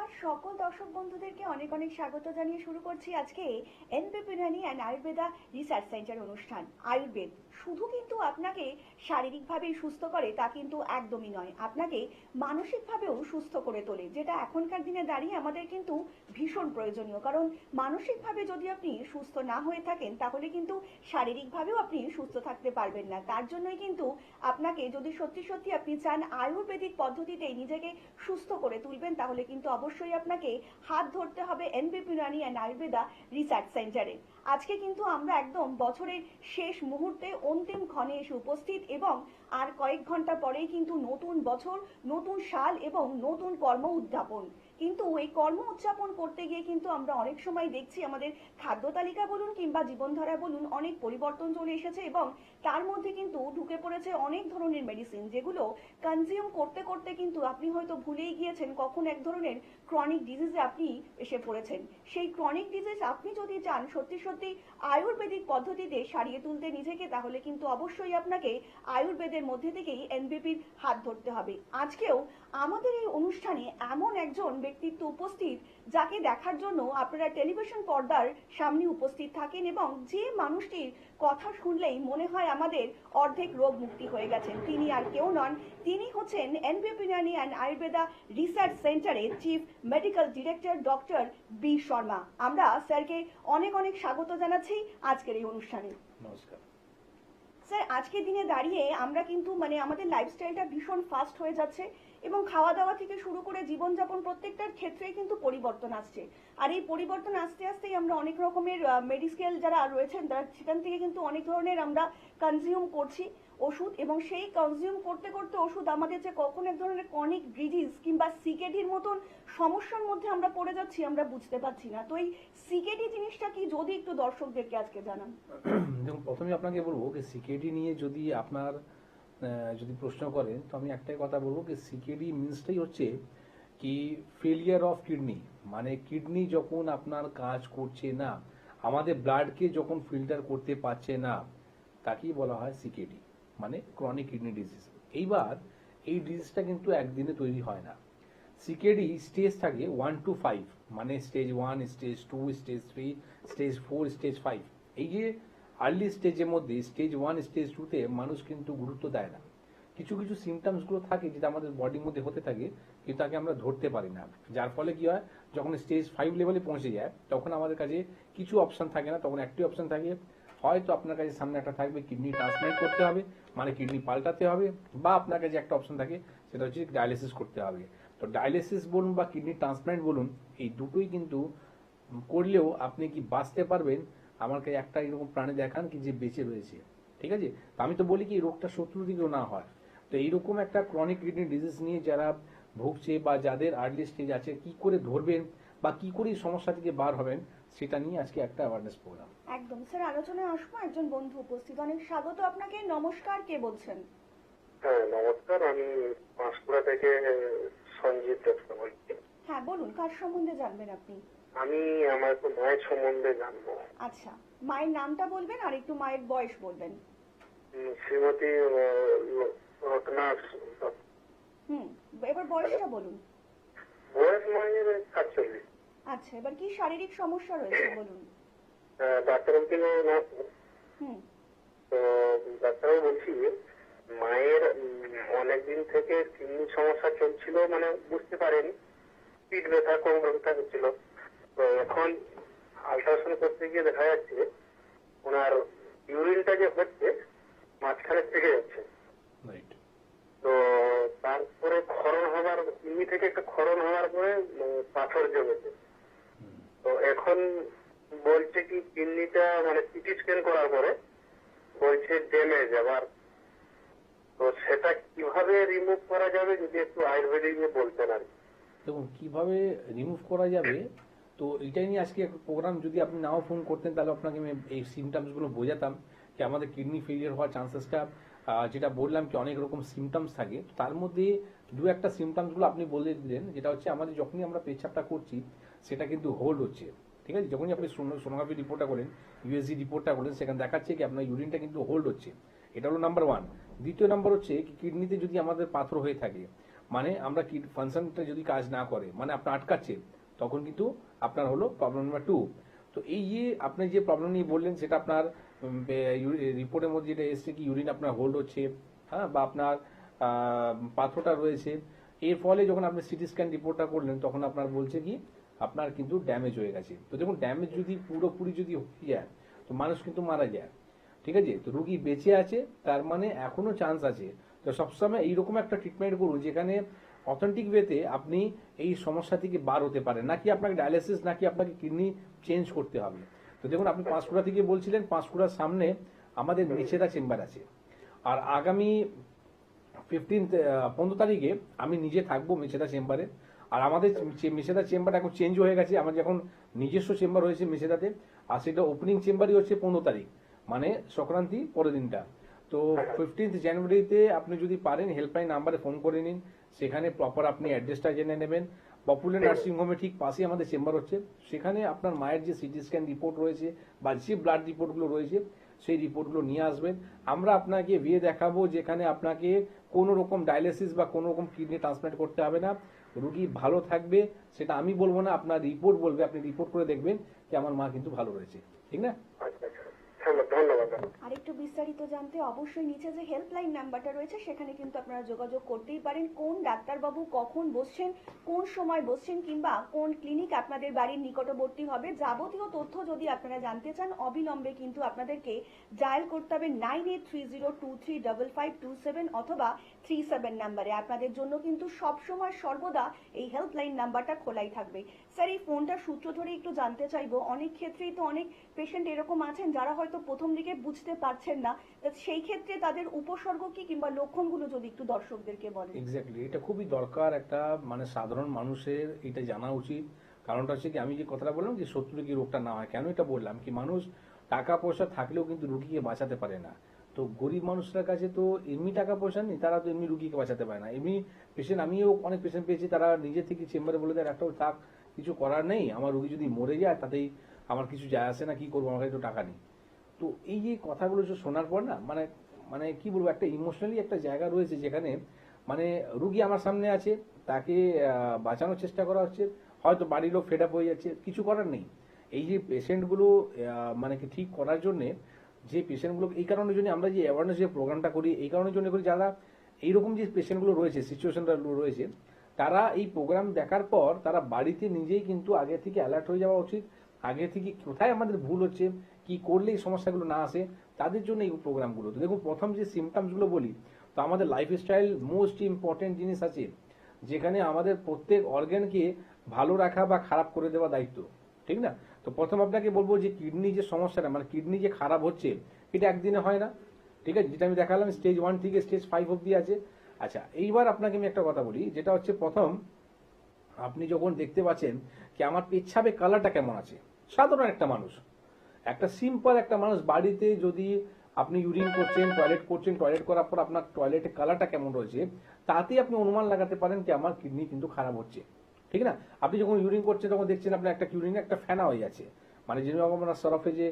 নমস্কার সকল দর্শক বন্ধুদেরকে অনেক অনেক স্বাগত জানিয়ে শুরু করছি আজকে NP Pirani and Ayurveda research centre অনুষ্ঠান। আয়ুর্বেদ শুধু কিন্তু আপনাকে শারীরিকভাবেই সুস্থ করে তা কিন্তু একদমই নয়, আপনাকে মানসিকভাবেও সুস্থ করে তোলে, যেটা এখনকার দিনে দাঁড়িয়ে আমাদের কিন্তু ভীষণ প্রয়োজনীয়। কারণ মানসিকভাবে যদি আপনি সুস্থ না হয়ে থাকেন তাহলে কিন্তু শারীরিকভাবেও আপনি সুস্থ থাকতে পারবেন না। তার জন্যই কিন্তু আপনাকে যদি সত্যি সত্যি আপনি চান আয়ুর্বেদিক পদ্ধতিতে নিজেকে সুস্থ করে তুলবেন তাহলে কিন্তু অবশ্যই আপনাকে হাত ধরতে হবে এনবি পিরানি অ্যান্ড আয়ুর্বেদা রিসার্চ সেন্টারে। আজকে কিন্তু আমরা একদম বছরের শেষ মুহূর্তে অন্তিম ক্ষণে এসে উপস্থিত এবং আর কয়েক ঘন্টা পরেই কিন্তু নতুন বছর, নতুন সাল এবং নতুন কর্ম উদ্যাপন। কিন্তু এই কর্ম উদযাপন করতে গিয়ে কিন্তু আমরা অনেক সময় দেখছি আমাদের খাদ্য তালিকা বলুন কিংবা জীবনধারা বলুন অনেক পরিবর্তন চলে এসেছে এবং তার মধ্যে কিন্তু ঢুকে পড়েছে অনেক ধরনের মেডিসিন, যেগুলো কনজিউম করতে করতে কিন্তু আপনি হয়তো ভুলেই গিয়েছেন কখন এক ধরনের ক্রনিক ডিজিজে আপনি এসে পড়েছেন। সেই ক্রনিক ডিজিজ আপনি যদি চান সত্যি সত্যি আয়ুর্বেদিক পদ্ধতিতে সারিয়ে তুলতে নিজেকে, তাহলে কিন্তু অবশ্যই আপনাকে আয়ুর্বেদের মধ্যে থেকেই এনবিপির হাত ধরতে হবে। আজকেও আমাদের এই অনুষ্ঠানে এমন একজন ব্যক্তিত্ব উপস্থিত যাকে দেখার জন্য আপনারা টেলিভিশন পর্দার সামনে উপস্থিত থাকেন এবং যে মানুষটির কথা শুনলেই মনে হয় আমাদের অর্ধেক রোগ মুক্তি হয়ে গেছেন। তিনি আর কেউ নন, তিনি হচ্ছেন এনবি পিরানি অ্যান্ড আয়ুর্বেদা রিসার্চ সেন্টারের chief medical director doctor B Sharma. আমরা স্যারকে অনেক অনেক স্বাগত জানাচ্ছি আজকের এই অনুষ্ঠানে। নমস্কার স্যার, আজকের দিনে দাঁড়িয়ে আমরা কিন্তু আমাদের লাইফস্টাইলটা ভীষণ ফাস্ট হয়ে যাচ্ছে এবং খাওয়া দাওয়া থেকে শুরু করে জীবনযাপন প্রত্যেকটার ক্ষেত্রেই কিন্তু পরিবর্তন আসছে। আর এই পরিবর্তন আস্তে আস্তেই আমরা অনেক রকমের মেডিকেল যারা রয়েছেন তারা সেখান থেকে কিন্তু অনেক ধরনের আমরা কনজিউম করছি ওষুধ, এবং সেই কনজিউম করতে করতে ওষুধ আমাদের যে কখন এক ধরনের ক্রনিক ডিজিজ কিংবা সিকেডির মতন সমস্যার মধ্যে আমরা পড়ে যাচ্ছি আমরা বুঝতে পারছি না। তো এই সিকেডি জিনিসটা কি যদি একটু দর্শকদেরকে আজকে জানান। দেখুন, প্রথমে আপনাকে বলবো যে সিকেডি নিয়ে যদি আপনার যদি প্রশ্ন করেন তো আমি একটাই কথা বলবো যে সিকেডি মিনসটাই হচ্ছে কি ফেলিয়ার অফ কিডনি, মানে কিডনি যখন আপনার কাজ করছে না, আমাদের ব্লাডকে যখন ফিল্টার করতে পারছে না, তাকেই বলা হয় সিকেডি, মানে ক্রনিক কিডনি ডিজিজ। এইবার এই ডিজিজটা কিন্তু একদিনে তৈরি হয় না। সিকেডি স্টেজ থাকে 1 to 5, মানে stage 1, stage 2, stage 3, stage 4, stage 5। এই যে আর্লি স্টেজের মধ্যে স্টেজ 1, স্টেজ 2তে মানুষ কিন্তু গুরুত্ব দেয় না। কিছু কিছু সিমটমসগুলো থাকে যেটা আমাদের বডির মধ্যে হতে থাকে কিন্তু তাকে আমরা ধরতে পারি না, যার ফলে কি হয় যখন স্টেজ 5 লেভেলে পৌঁছে যায় তখন আমাদের কাছে কিছু অপশন থাকে না। তখন একটি অপশন থাকে, হয়তো আপনার কাছে সামনে একটা থাকবে কিডনি ট্রান্সপ্লান্ট করতে হবে, মানে কিডনি পাল্টাতে হবে, বা আপনার কাছে একটা অপশন থাকে সেটা হচ্ছে ডায়ালিসিস করতে হবে। তো ডায়ালিসিস বলুন বা কিডনি ট্রান্সপ্লান্ট বলুন, এই দুটোই কিন্তু করলেও আপনি কি বাঁচতে পারবেন? আমার কাছে একটা এরকম প্রাণী দেখান কি যে বেঁচে রয়েছে, ঠিক আছে? তো আমি তো বলি কি এই রোগটা শত্রু দিকেও না হয়। তো এইরকম একটা ক্রনিক কিডনি ডিজিজ নিয়ে যারা ভুগছে বা যাদের আর্লি স্টেজ আছে, কি করে ধরবেন বা কি করে এই সমস্যা থেকে বার হবেন, সেটা নিয়ে আজকে একটা অ্যাওয়ারনেস প্রোগ্রাম। একদম স্যার, আলোচনায় আসবো। একজন বন্ধু উপস্থিত, অনেক স্বাগত আপনাকে। নমস্কার, কে বলছেন? হ্যাঁ নমস্কার, আমি পাঁশকুড়া থেকে সঞ্জিত দত্ত বলছি। হ্যাঁ বলুন, কার সম্বন্ধে জানবেন আপনি? আমি আমার একটু মায়ের সম্বন্ধে জানবো। আচ্ছা, মায়ের নামটা বলবেন আর একটু মায়ের বয়স বলবেন। শ্রীমতী রত্না দত্ত। এবার বয়সটা বলুন। বয়স মায়ের 47। আচ্ছা, এবার কি শারীরিক সমস্যা রয়েছে বলুন। ডাক্তারবাবুকে না, হুম তো ডাক্তারবাবু বলছি মায়ের অনেকদিন থেকে কিডনি সমস্যা চলছিল, মানে বুঝতে পারেনি, পিঠ ব্যথা কোমর ব্যথা হচ্ছিল। তো এখন আল্ট্রাসাউন্ড করতে গিয়ে দেখা যাচ্ছে ওনার ইউরিনটা যে হচ্ছে মাঝখানে থেকে যাচ্ছে। তো তারপরে ক্ষরণ হওয়ার, কিডনি থেকে একটা ক্ষরণ হওয়ার পরে পাথর জমেছে। তো এখন বলছে কি কিডনিটা মানে সিটি স্ক্যান করার পরে বলছে ড্যামেজ আবার। তো সেটা কিভাবে রিমুভ করা যাবে যদি একটু আয়ুর্বেদিক বলতেন আর কি। দেখুন, কিভাবে রিমুভ করা যাবে তো এটাই নিয়ে আজকে একটা প্রোগ্রাম। যদি আপনি নাও ফোন করতেন তাহলে আপনাকে আমি এই সিমটমসগুলো বোঝাতাম যে আমাদের কিডনি ফেলিয়ার হওয়ার চান্সেসটা, যেটা বললাম কি অনেক রকম সিমটমস থাকে, তার মধ্যে দু একটা সিমটমসগুলো আপনি বলে দিলেন, যেটা হচ্ছে আমাদের যখনই আমরা পেচ্ছাপটা করছি সেটা কিন্তু হোল্ড হচ্ছে, ঠিক আছে? যখনই আপনি সোনোগ্রাফি রিপোর্টটা করেন, ইউএসজি রিপোর্টটা করেন, সেখানে দেখাচ্ছে কি আপনার ইউরিনটা কিন্তু হোল্ড হচ্ছে। এটা হলো নাম্বার 1। দ্বিতীয় নাম্বার হচ্ছে কিডনিতে যদি আমাদের পাথর হয়ে থাকে মানে আমরা ফাংশনটা যদি কাজ না করে মানে আপনার আটকাচ্ছে, তখন কিন্তু আপনার হলো প্রবলেম নাম্বার 2। তো এই যে আপনি যে প্রবলেম নিয়ে বললেন সেটা আপনার রিপোর্টের মধ্যে যেটা এসছে কি ইউরিন আপনার হোল্ড হচ্ছে, হ্যাঁ, বা আপনার পাথরটা রয়েছে। এর ফলে যখন আপনি সিটি স্ক্যান রিপোর্টটা করলেন তখন আপনার বলছে কি আপনার কিন্তু ড্যামেজ হয়ে গেছে। তো দেখুন ড্যামেজ যদি পুরোপুরি যদি হয়ে যায় তো মানুষ কিন্তু মারা যায়, ঠিক আছে। তো রুগী বেঁচে আছে তার মানে এখনো চান্স আছে। তো সবসময় এইরকম একটা ট্রিটমেন্ট করুন যেখানে অথেন্টিক ওয়েতে আপনি এই সমস্যা থেকে বার হতে পারেন, নাকি আপনাকে ডায়ালিসিস নাকি আপনাকে কিডনি চেঞ্জ করতে হবে। তো দেখুন আপনি পাঁশকুড়া থেকে বলছিলেন, পাঁশকুড়ার সামনে আমাদের মেছেদা চেম্বার আছে। আর আগামী 15 তারিখে আমি নিজে থাকবো মেছেদা চেম্বারে। আর আমাদের মেছেদা চেম্বার এখন চেঞ্জ হয়ে গেছে, আমাদের এখন নিজস্ব চেম্বার হয়েছে মেছেদাতে। আর সেটা ওপেনিং চেম্বারই হচ্ছে 15 তারিখ, মানে সংক্রান্তি পরের দিনটা। তো 15 জানুয়ারিতে আপনি যদি পারেন হেল্পলাইন নাম্বারে ফোন করে নিন, সেখানে প্রপার আপনি অ্যাড্রেসটা জেনে নেবেন। পপুলার নার্সিং হোমের ঠিক পাশেই আমাদের চেম্বার হচ্ছে। সেখানে আপনার মায়ের যে সিটি স্ক্যান রিপোর্ট রয়েছে বা যে ব্লাড রিপোর্টগুলো রয়েছে সেই রিপোর্টগুলো নিয়ে আসবেন। আমরা আপনাকে বিয়ে দেখাবো যেখানে আপনাকে কোনো রকম ডায়ালিসিস বা কোনো রকম কিডনি ট্রান্সপ্লান্ট করতে হবে না। রুগী ভালো থাকবে, সেটা আমি বলবো না, আপনার রিপোর্ট বলবে। আপনি রিপোর্ট করে দেখবেন যে আমার মা কিন্তু ভালো রয়েছে, ঠিক না? ধন্যবাদ। আরেকটু বিস্তারিত জানতে অবশ্যই নিচে যে হেল্পলাইন নাম্বারটা রয়েছে সেখানে কিন্তু আপনারা যোগাযোগ করতেই পারেন। কোন ডাক্তারবাবু কখন বসছেন, কোন সময় বসছেন, কিংবা কোন ক্লিনিক আপনাদের বাড়ির নিকটবর্তী হবে, যাবতীয় তথ্য যদি আপনারা জানতে চান অবিলম্বে কিন্তু আপনাদেরকে ডায়াল করতে হবে 9830235527 অথবা 37 নাম্বারে। আপনাদের জন্য কিন্তু সবসময় সর্বদা এই হেল্পলাইন নাম্বারটা খোলাই থাকবে। স্যার, এই ফোনটার সূত্র ধরে একটু জানতে চাইবো, অনেক ক্ষেত্রেই তো অনেক পেশেন্ট এরকম আছেন যারা হয়তো প্রথম দিকে বুঝতে পারছেন না, তা সেই ক্ষেত্রে তাদের উপসর্গ কি কিংবা লক্ষণগুলো যদি একটু দর্শকদেরকে বলেন। এক্স্যাক্টলি, এটা খুবই দরকার একটা, মানে সাধারণ মানুষের এটা জানা উচিত। কারণটা হচ্ছে কি আমি যে কথাটা বললাম যে শত্রু কি রোগটা না হয়, কেন এটা বললাম কি মানুষ টাকা পয়সা থাকলেও কিন্তু রুগীকে বাঁচাতে পারে না। তো গরিব মানুষের কাছে তো এমনি টাকা পয়সা নেই, তারা তো এমনি রুগীকে বাঁচাতে পারে না। এমনি পেশেন্ট, আমিও অনেক পেশেন্ট পেয়েছি তারা নিজে থেকে চেম্বারে বলে দেয় একটাও থাক, কিছু করার নেই, আমার রুগী যদি মরে যায় তাতেই আমার কিছু যায় আসে না, কি করবো, আমার কাছে তো টাকা নেই। তো এই যে কথাগুলো শোনার পর না মানে মানে কি বলবো, একটা ইমোশনালি একটা জায়গা রয়েছে যেখানে মানে রুগী আমার সামনে আছে, তাকে বাঁচানোর চেষ্টা করা হচ্ছে, হয়তো বাড়ির লোক ফেড আপ হয়ে যাচ্ছে, কিছু করার নেই। এই যে পেশেন্টগুলো মানে কি ঠিক করার জন্যে, যে পেশেন্টগুলো এই কারণের জন্য আমরা যে অ্যাওয়ারনেস যে প্রোগ্রামটা করি এই কারণের জন্য করি, যারা এইরকম যে পেশেন্টগুলো রয়েছে সিচুয়েশনটা রয়েছে, তারা এই প্রোগ্রাম দেখার পর তারা বাড়িতে নিজেই কিন্তু আগে থেকে অ্যালার্ট হয়ে যাওয়া উচিত। আগে থেকে কোথায় আমাদের ভুল হচ্ছে, কি করলে এই সমস্যাগুলো না আসে, তাদের জন্য এই প্রোগ্রামগুলো। তো দেখুন প্রথম যে সিমটমসগুলো বলি, তো আমাদের লাইফস্টাইল মোস্ট ইম্পর্টেন্ট জিনিস আছে যেখানে আমাদের প্রত্যেক অর্গানকে ভালো রাখা বা খারাপ করে দেওয়া দায়িত্ব, ঠিক না? তো প্রথম আপনাকে বলবো যে কিডনি যে সমস্যাটা, মানে কিডনি যে খারাপ হচ্ছে, এটা একদিনে হয় না, ঠিক আছে। যেটা আমি দেখালাম স্টেজ 1 থেকে স্টেজ 5 অব্দি আছে। আচ্ছা, এইবার আপনাকে আমি একটা কথা বলি, যেটা হচ্ছে প্রথম আপনি যখন দেখতে পাচ্ছেন কি আমার পেচ্ছাবে কালারটা কেমন আছে, সাধারণ একটা মানুষ, একটা সিম্পল একটা মানুষ বাড়িতে যদি আপনি ইউরিন করছেন, টয়লেট করার পর আপনার টয়লেটের কালারটা কেমন রয়েছে, তাতেই আপনি অনুমান লাগাতে পারেন কি আমার কিডনি কিন্তু খারাপ হচ্ছে, ঠিক না? আপনি যখন ইউরিন করছেন তখন দেখছেন আপনার একটা ইউরিনে একটা ফেনা হয়ে যাচ্ছে, মানে যেরকম আমরা সরফে যে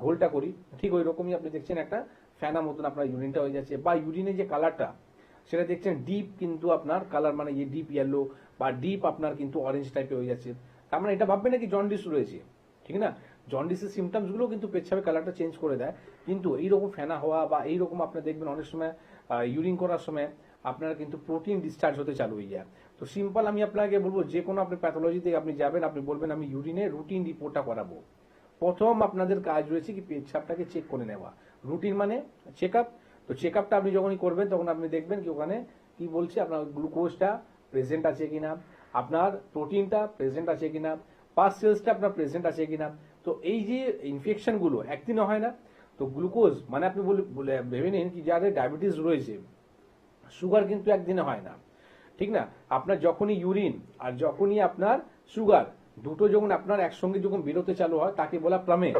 ঘোলটা করি ঠিক ওই রকমই আপনি দেখছেন একটা ফেনা মতন আপনার ইউরিনটা হয়ে যাচ্ছে। বা ইউরিনের যে কালারটা সেটা দেখছেন ডিপ কিন্তু আপনার কালার, মানে এই ডিপ ইয়েলো বা ডিপ আপনার কিন্তু অরেঞ্জ টাইপের হয়ে যাচ্ছে, তার মানে এটা ভাববে নাকি জন্ডিস রয়েছে, ঠিক না? জন্ডিসের সিমটমস গুলো কিন্তু পেচ্ছাবে কালারটা চেঞ্জ করে দেয়। কিন্তু এইরকম ফেনা হওয়া বা এইরকম আপনি দেখবেন অনেক সময় ইউরিন করার সময় আপনার কিন্তু প্রোটিন ডিসচার্জ হতে চালু হয়ে যায়। তো সিম্পল আমি আপনাকে বলবো, যে কোনো আপনি প্যাথোলজিতে আপনি যাবেন, আপনি বলবেন আমি ইউরিনে রুটিন রিপোর্টটা করাবো। প্রথম আপনাদের কাজ রয়েছে কি পেচ্ছাপটাকে চেক করে নেওয়া, রুটিন মানে চেক আপ। তো চেক আপটা আপনি যখনই করবেন তখন আপনি দেখবেন কি ওখানে কি বলছে, আপনার গ্লুকোজটা প্রেজেন্ট আছে কিনা, আপনার প্রোটিনটা প্রেজেন্ট আছে কিনা, পাস সেলসটা আপনার প্রেজেন্ট আছে কিনা। তো এই যে ইনফেকশনগুলো একদিনে হয় না। তো গ্লুকোজ মানে আপনি ভেবে নিন কি যাদের ডায়াবেটিস রয়েছে, সুগার কিন্তু একদিনে হয় না, ঠিক না? আপনার যখনই ইউরিন আর যখনই আপনার সুগার দুটো যখন আপনার একসঙ্গে যখন বেরোতে চালু হয় তাকে বলা প্লামে।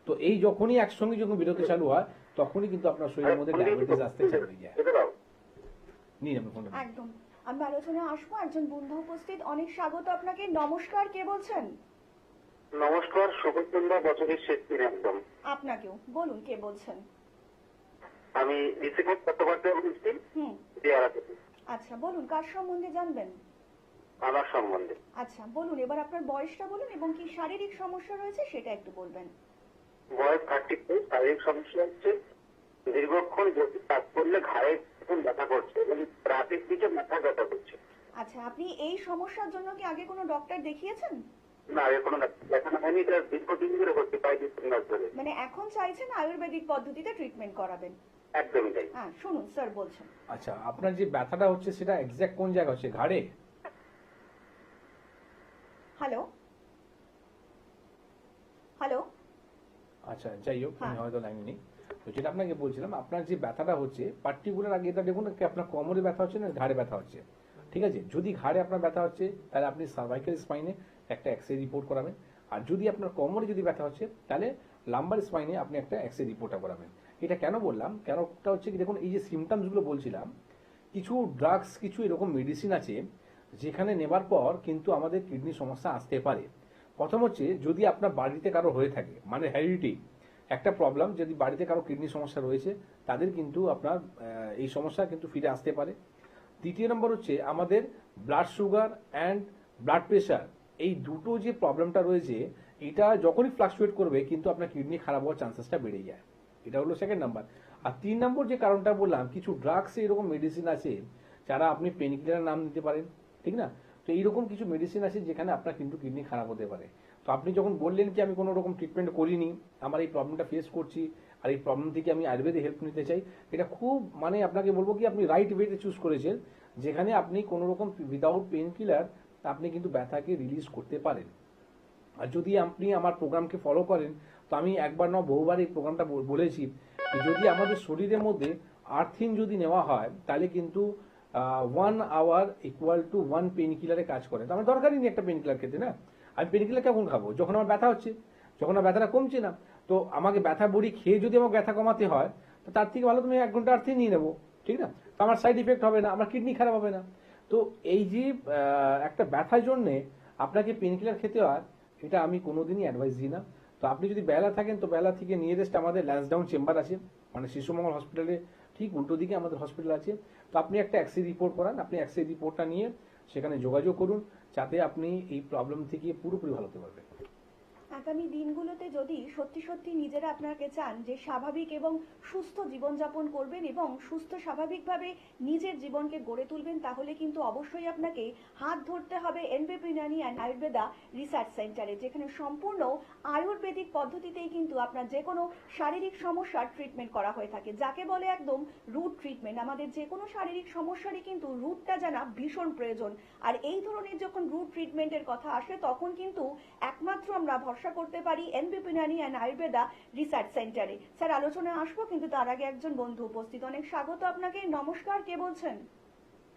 তো এই যখনই একসঙ্গে যখন বেরোতে চালু হয় তখনই কিন্তু আপনার শরীরের মধ্যে ডায়াবেটিস আসতে চালু হয়ে যায়। নিন আপনি ফোনটা। একদম, আমি আলোচনায় আসবো। একজন বন্ধু উপস্থিত, অনেক স্বাগত আপনাকে। নমস্কার, কে বলছেন? নমস্কার, সুখচন্দ্র বছরের শেষ দিন একদম। আপনাকেও বলুন, কে বলছেন? আমি ঋষিকেশ চট্টোপাধ্যায় বলছি, হুম, দিয়ারা থেকে। আচ্ছা বলুন, কার সম্বন্ধে জানবেন? আমার সম্বন্ধে। আচ্ছা বলুন, এবার আপনার বয়সটা বলুন এবং কি শারীরিক সমস্যা রয়েছে সেটা একটু বলবেন। বয়স 32, শারীরিক সমস্যা হচ্ছে দীর্ঘক্ষণ যদি কাজ করলে ঘাড়ে এখন ব্যথা করছে এবং রাতের দিকে মাথা ব্যথা করছে। আচ্ছা, আপনি এই সমস্যার জন্য কি আগে কোনো ডক্টর দেখিয়েছেন? না, আগে কোনো দেখানো হয়নি, এটা দীর্ঘদিন ধরে হচ্ছে, প্রায় 2-3 মাস ধরে। মানে এখন চাইছেন আয়ুর্বেদিক পদ্ধতিতে ট্রিটমেন্ট করাবেন? একদমই তাই। হ্যাঁ শুনুন স্যার বলছেন। আচ্ছা, আপনার যে ব্যথাটা হচ্ছে সেটা এক্স্যাক্ট কোন জায়গা হচ্ছে? ঘাড়ে? Hello hello. আচ্ছা, যাই হোক, আমি হ্যাঁ। হয়তো লাইনে নেই। তো যেটা আপনাকে বলছিলাম, আপনার যে ব্যথাটা হচ্ছে পার্টিকুলার, আগে এটা দেখুন কি আপনার কোমরে ব্যথা হচ্ছে না ঘাড়ে ব্যথা হচ্ছে। ঠিক আছে, যদি ঘাড়ে আপনার ব্যথা হচ্ছে তাহলে আপনি সার্ভাইকাল স্পাইনে একটা এক্সরে রিপোর্ট করাবেন। আর যদি আপনার কোমরে যদি ব্যথা হচ্ছে তাহলে লাম্বার স্পাইনে আপনি একটা এক্সরে রিপোর্টটা করাবেন। এটা কেন বললাম, কেনটা হচ্ছে কি দেখুন, এই যে সিমটমসগুলো বলছিলাম, কিছু ড্রাগস, কিছু এরকম মেডিসিন আছে যেখানে নেবার পর কিন্তু আমাদের কিডনির সমস্যা আসতে পারে। প্রথম হচ্ছে যদি আপনার বাড়িতে কারো হয়ে থাকে, মানে হেরিডিটি একটা প্রবলেম, যদি বাড়িতে কারো কিডনি সমস্যা রয়েছে তাদের কিন্তু আপনার এই সমস্যা কিন্তু ফিরে আসতে পারে। দ্বিতীয় নম্বর হচ্ছে আমাদের blood sugar and blood pressure, এই দুটো যে প্রবলেমটা রয়েছে এটা যখনই ফ্লাকচুয়েট করবে কিন্তু আপনার কিডনি খারাপ হওয়ার চান্সেসটা বেড়ে যায়। এটা হলো সেকেন্ড নাম্বার। আর 3 নম্বর যে কারণটা বললাম, কিছু ড্রাগস এরকম মেডিসিন আছে যারা আপনি পেনকিলার নাম দিতে পারেন, ঠিক না? তো এইরকম কিছু মেডিসিন আছে যেখানে আপনার কিন্তু কিডনি খারাপ হতে পারে। তো আপনি যখন বললেন কি আমি কোনো রকম ট্রিটমেন্ট করিনি, আমার এই প্রবলেমটা ফেস করছি আর এই প্রবলেম থেকে আমি আয়ুর্বেদে হেল্প নিতে চাই, এটা খুব মানে আপনাকে বলবো কি আপনি রাইট ওয়েতে চুজ করেছেন, যেখানে আপনি কোনো রকম উইদাউট পেন কিলার আপনি কিন্তু ব্যথাকে রিলিজ করতে পারেন। আর যদি আপনি আমার প্রোগ্রামকে ফলো করেন, তো আমি একবার না বহুবার এই প্রোগ্রামটা বলেছি, যদি আমাদের শরীরের মধ্যে আর্থিন যদি নেওয়া হয় তাহলে কিন্তু 1 আওয়ার ইকুয়াল টু 1 পেন কিলারে কাজ করে। তো আমার দরকারই নেই একটা পেন কিলার খেতে, না? আমি পেন কিলার কখন খাবো? যখন আমার ব্যথা হচ্ছে, যখন আমার ব্যথাটা কমছে না। তো আমাকে ব্যথা বড়ি খেয়ে যদি আমার ব্যথা কমাতে হয়, তো তার থেকে ভালো তুমি 1 ঘন্টা আর্থিন নিয়ে নেবো, ঠিক না? তো আমার সাইড ইফেক্ট হবে না, আমার কিডনি খারাপ হবে না। তো এই যে একটা ব্যথার জন্যে আপনাকে পেন কিলার খেতে হয়, এটা আমি কোনোদিনই অ্যাডভাইস দিই না। তো আপনি যদি বেলা থাকেন তো বেলা থেকে নিয়ারেস্ট আমাদের ল্যান্সডাউন চেম্বার আছে, মানে শিশুমঙ্গল হসপিটালে ঠিক উল্টো দিকে আমাদের হসপিটাল আছে। তো আপনি একটা এক্সরে রিপোর্ট করান, আপনি এক্সরে রিপোর্টটা নিয়ে সেখানে যোগাযোগ করুন, যাতে আপনি এই প্রবলেম থেকে পুরোপুরি ভালো হতে পারবেন। আগামী দিনগুলোতে যদি সত্যি সত্যি নিজেরা আপনাকে চান যে স্বাভাবিক এবং সুস্থ জীবনযাপন করবেন এবং সুস্থ স্বাভাবিকভাবে নিজের জীবনকে গড়ে তুলবেন, তাহলে কিন্তু অবশ্যই আপনাকে হাত ধরতে হবে এনবিপি ইউনানি অ্যান্ড আয়ুর্বেদা রিসার্চ সেন্টারে, যেখানে সম্পূর্ণ আয়ুর্বেদিক পদ্ধতিতেই কিন্তু আপনার যে কোনো শারীরিক সমস্যার ট্রিটমেন্ট করা হয়ে থাকে, যাকে বলে একদম রুট ট্রিটমেন্ট। আমাদের যে কোনো শারীরিক সমস্যারই কিন্তু রুটটা জানা ভীষণ প্রয়োজন। আর এই ধরনের যখন রুট ট্রিটমেন্টের কথা আসে তখন কিন্তু একমাত্র আমরা ভরসা করতে পারি এনবিপি ইউনানি অ্যান্ড আয়ুর্বেদা রিসার্চ সেন্টারে। স্যার আলোচনায় আসবো, কিন্তু তার আগে একজন বন্ধু উপস্থিত। অনেক স্বাগত আপনাকে। নমস্কার, কে বলছেন?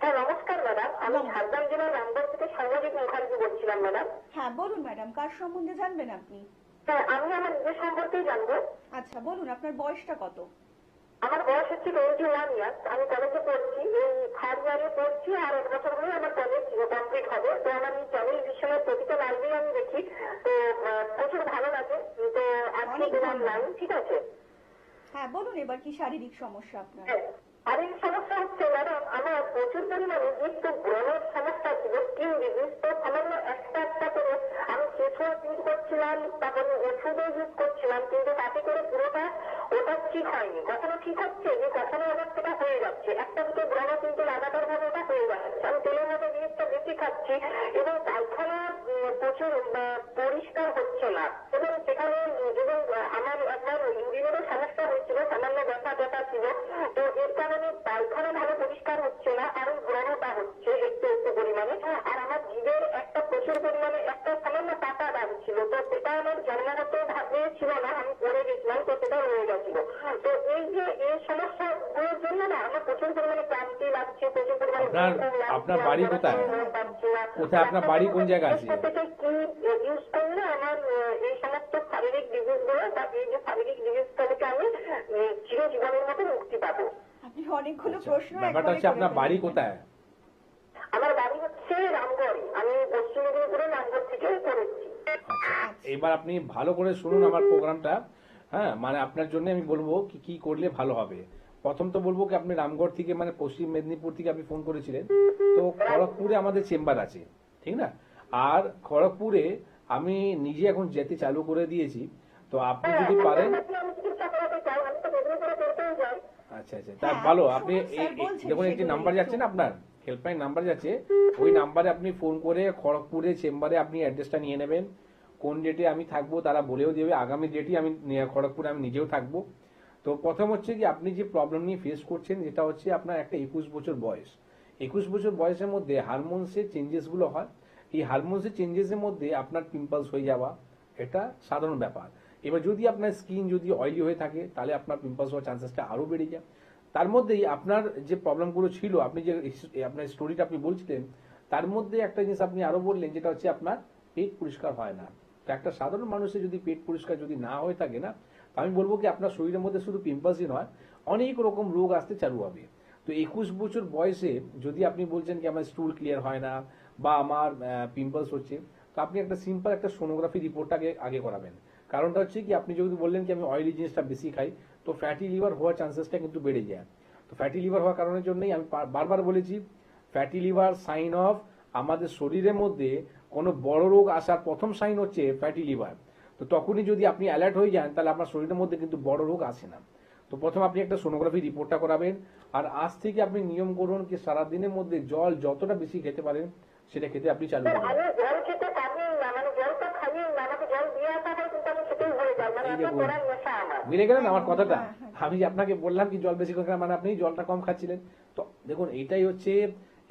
হ্যাঁ নমস্কার ম্যাডাম, আমি ঝাড়গ্রাম জেলার রামগড় থেকে সাংবাদিক মুখার্জি বলছিলাম ম্যাডাম। হ্যাঁ বলুন ম্যাডাম, কার সম্বন্ধে জানবেন আপনি? হ্যাঁ আমি আমার নিজের সম্পর্কেই জানবো। আচ্ছা বলুন, আপনার বয়সটা কত? আমার বয়স হচ্ছে 21 ইয়ার্স, আমি কলেজে পড়ছি, এই থার্ড ইয়ারে পড়ছি, আর 1 বছর হলে আমার কলেজ কমপ্লিট হবে। তো আমার এই চ্যানেল বিষয়ে প্রতিটা লাইভেই আমি দেখি, তো প্রচুর ভালো লাগে। তো আজকে দিলাম লাইভ, ঠিক আছে? হ্যাঁ বলুন, এবার কি শারীরিক সমস্যা আপনার? আর এই সমস্যা হচ্ছে ম্যাডাম, আমার প্রচুর পরিমাণে একটু ব্রণের সমস্যা ছিল, স্কিন ডিজিজ। তো সামান্য একটা একটা করে আমি ফেস ওয়াশ ইউজ করছিলাম, তারপরে ওষুধও ইউজ করছিলাম, কিন্তু তাতে করে পুরোটা ওটা ঠিক হয়নি। কখনো ঠিক হচ্ছে যে কখনো আমার সেটা হয়ে যাচ্ছে, একটা দুটো ব্রণ কিন্তু লাগাতার ভাবে ওটা হয়ে যাচ্ছে। আমি তেলের মতো জিনিসটা বেশি খাচ্ছি এবং পায়খানা প্রচুর পরিষ্কার হচ্ছে না, এবং সেখানে এবং আমার একবার ইউরিনেরও সমস্যা হয়েছিল, সামান্য ব্যথা ব্যথা ছিল। তো এর কারণে পায়খানা ভালো পরিষ্কার হচ্ছে না, আর ব্রণটা হচ্ছে একটু একটু পরিমাণে। আর আমার জীবের একটা প্রচুর পরিমাণে একটা সামান্য পাতা দাগ ছিল, তো সেটা আমার জন্মগত ভাবে ছিল না, আমি পড়ে গেছিলাম, তো সেটা রয়ে গেছিল। তো এই যে এই সমস্যাগুলোর জন্য না আমার প্রচুর পরিমাণে ক্লান্তি লাগছে, প্রচুর পরিমাণে আপনার বাড়ি কোথায়? কোথায় আপনার বাড়ি, কোন জায়গা আছে? কি ইউজ করলে আমার এই সমস্ত শারীরিক ডিজিজ গুলো বা এই যে শারীরিক ডিজিজ থেকে আমি চিরজীবনের মতো মুক্তি পাবো? আপনি অনেকগুলো প্রশ্ন ব্যাপারটা হচ্ছে আপনার বাড়ি কোথায়? আমার বাড়ি হচ্ছে রামগড়, আমি পশ্চিম মেদিনীপুরের রামগড় থেকে করেছি। আচ্ছা, এবার আপনি ভালো করে শুনুন আমার প্রোগ্রামটা। হ্যাঁ, মানে আপনার জন্য আমি বলবো কি কি করলে ভালো হবে। প্রথম তো বলবো কি আপনি রামগড় থেকে মানে পশ্চিম মেদিনীপুর থেকে আপনি ফোন করেছিলেন, তো খড়গপুরে আমাদের চেম্বার আছে, ঠিক না? আর খড়গপুরে আমি নিজে এখন যেতে চালু করে দিয়েছি, তো আপনি যদি পারেন। আমি চিকিৎসা করাতে চাই, আমি তো মেদিনীপুরে করতেই যাই। আচ্ছা আচ্ছা, তা হ্যাঁ, ভালো। আপনি আপনি শুনুন, স্যার বলছেন দেখুন একটি সেগুলো নাম্বার একটু। যাচ্ছে না আপনার, হেল্পলাইন নাম্বার যাচ্ছে, ওই নাম্বারে আপনি ফোন করে খড়গপুরে চেম্বারে আপনি অ্যাড্রেসটা নিয়ে নেবেন। কোন ডেটে আমি থাকবো তারা বলেও দেবে, আগামী ডেটই আমি খড়গপুরে আমি নিজেও থাকবো। তো প্রথম হচ্ছে কি আপনি যে প্রবলেম নিয়ে ফেস করছেন, যেটা হচ্ছে আপনার একটা 21 বছর বয়স। 21 বছর বয়সের মধ্যে হারমোনসের চেঞ্জেসগুলো হয়। এই হারমোনসের চেঞ্জেসের মধ্যে আপনার পিম্পলস হয়ে যাওয়া এটা সাধারণ ব্যাপার। এবার যদি আপনার স্কিন যদি অয়েলি হয়ে থাকে তাহলে আপনার পিম্পলস হওয়ার চান্সেসটা আরো বেড়ে যায়। তার মধ্যেই আপনার যে প্রবলেমগুলো ছিল, আপনি যে আপনার স্টোরিটা আপনি বলছিলেন, তার মধ্যে একটা জিনিস আপনি আরো বললেন, যেটা হচ্ছে আপনার পেট পরিষ্কার হয় না। তো একটা সাধারণ মানুষের যদি পেট পরিষ্কার যদি না হয়ে থাকে না, তো আমি বলবো কি আপনার শরীরের মধ্যে শুধু পিম্পলসই নয়, অনেক রকম রোগ আসতে চালু হবে। তো 21 বছর বয়সে যদি আপনি বলছেন কি আমার স্টুল ক্লিয়ার হয় না বা আমার পিম্পলস হচ্ছে, তো আপনি একটা সিম্পল একটা সোনোগ্রাফি রিপোর্টটাকে আগে করাবেন। কারণটা হচ্ছে কি আপনি যদি বললেন কি আমি অয়েলি জিনিসটা বেশি খাই, তো ফ্যাটি লিভার হওয়ার চান্সেসটা কিন্তু বেড়ে যায়। তো ফ্যাটি লিভার হওয়ার কারণের জন্যই আমি বারবার বলেছি, ফ্যাটি লিভার সাইন অফ আমাদের শরীরের মধ্যে কোনো বড় রোগ আসার প্রথম সাইন হচ্ছে ফ্যাটি লিভার। তো তখনই যদি আপনি অ্যালার্ট হয়ে যান তাহলে আপনার শরীরের মধ্যে কিন্তু বড় রোগ আসে না। তো প্রথম আপনি একটা সোনোগ্রাফি রিপোর্টটা করাবেন। আর আজ থেকে আপনি নিয়ম করুন কি সারাদিনের মধ্যে জল যতটা বেশি খেতে পারেন সেটা খেতে আপনি চালু করুন। আমি জল খেতে পারি না, মানে জলটা খাই না, আমাকে জল দিয়ে আসা হয় কিন্তু আমি সেটাই ভরে যাই, মানে এই এত দেখুন, কড়াই নেশা আমার। বুঝে গেলেন আমার কথাটা? হ্যাঁ, হ্যাঁ। আমি যে আপনাকে বললাম কি জল বেশি করে খান, মানে আপনি জলটা কম খাচ্ছিলেন। তো দেখুন এইটাই হচ্ছে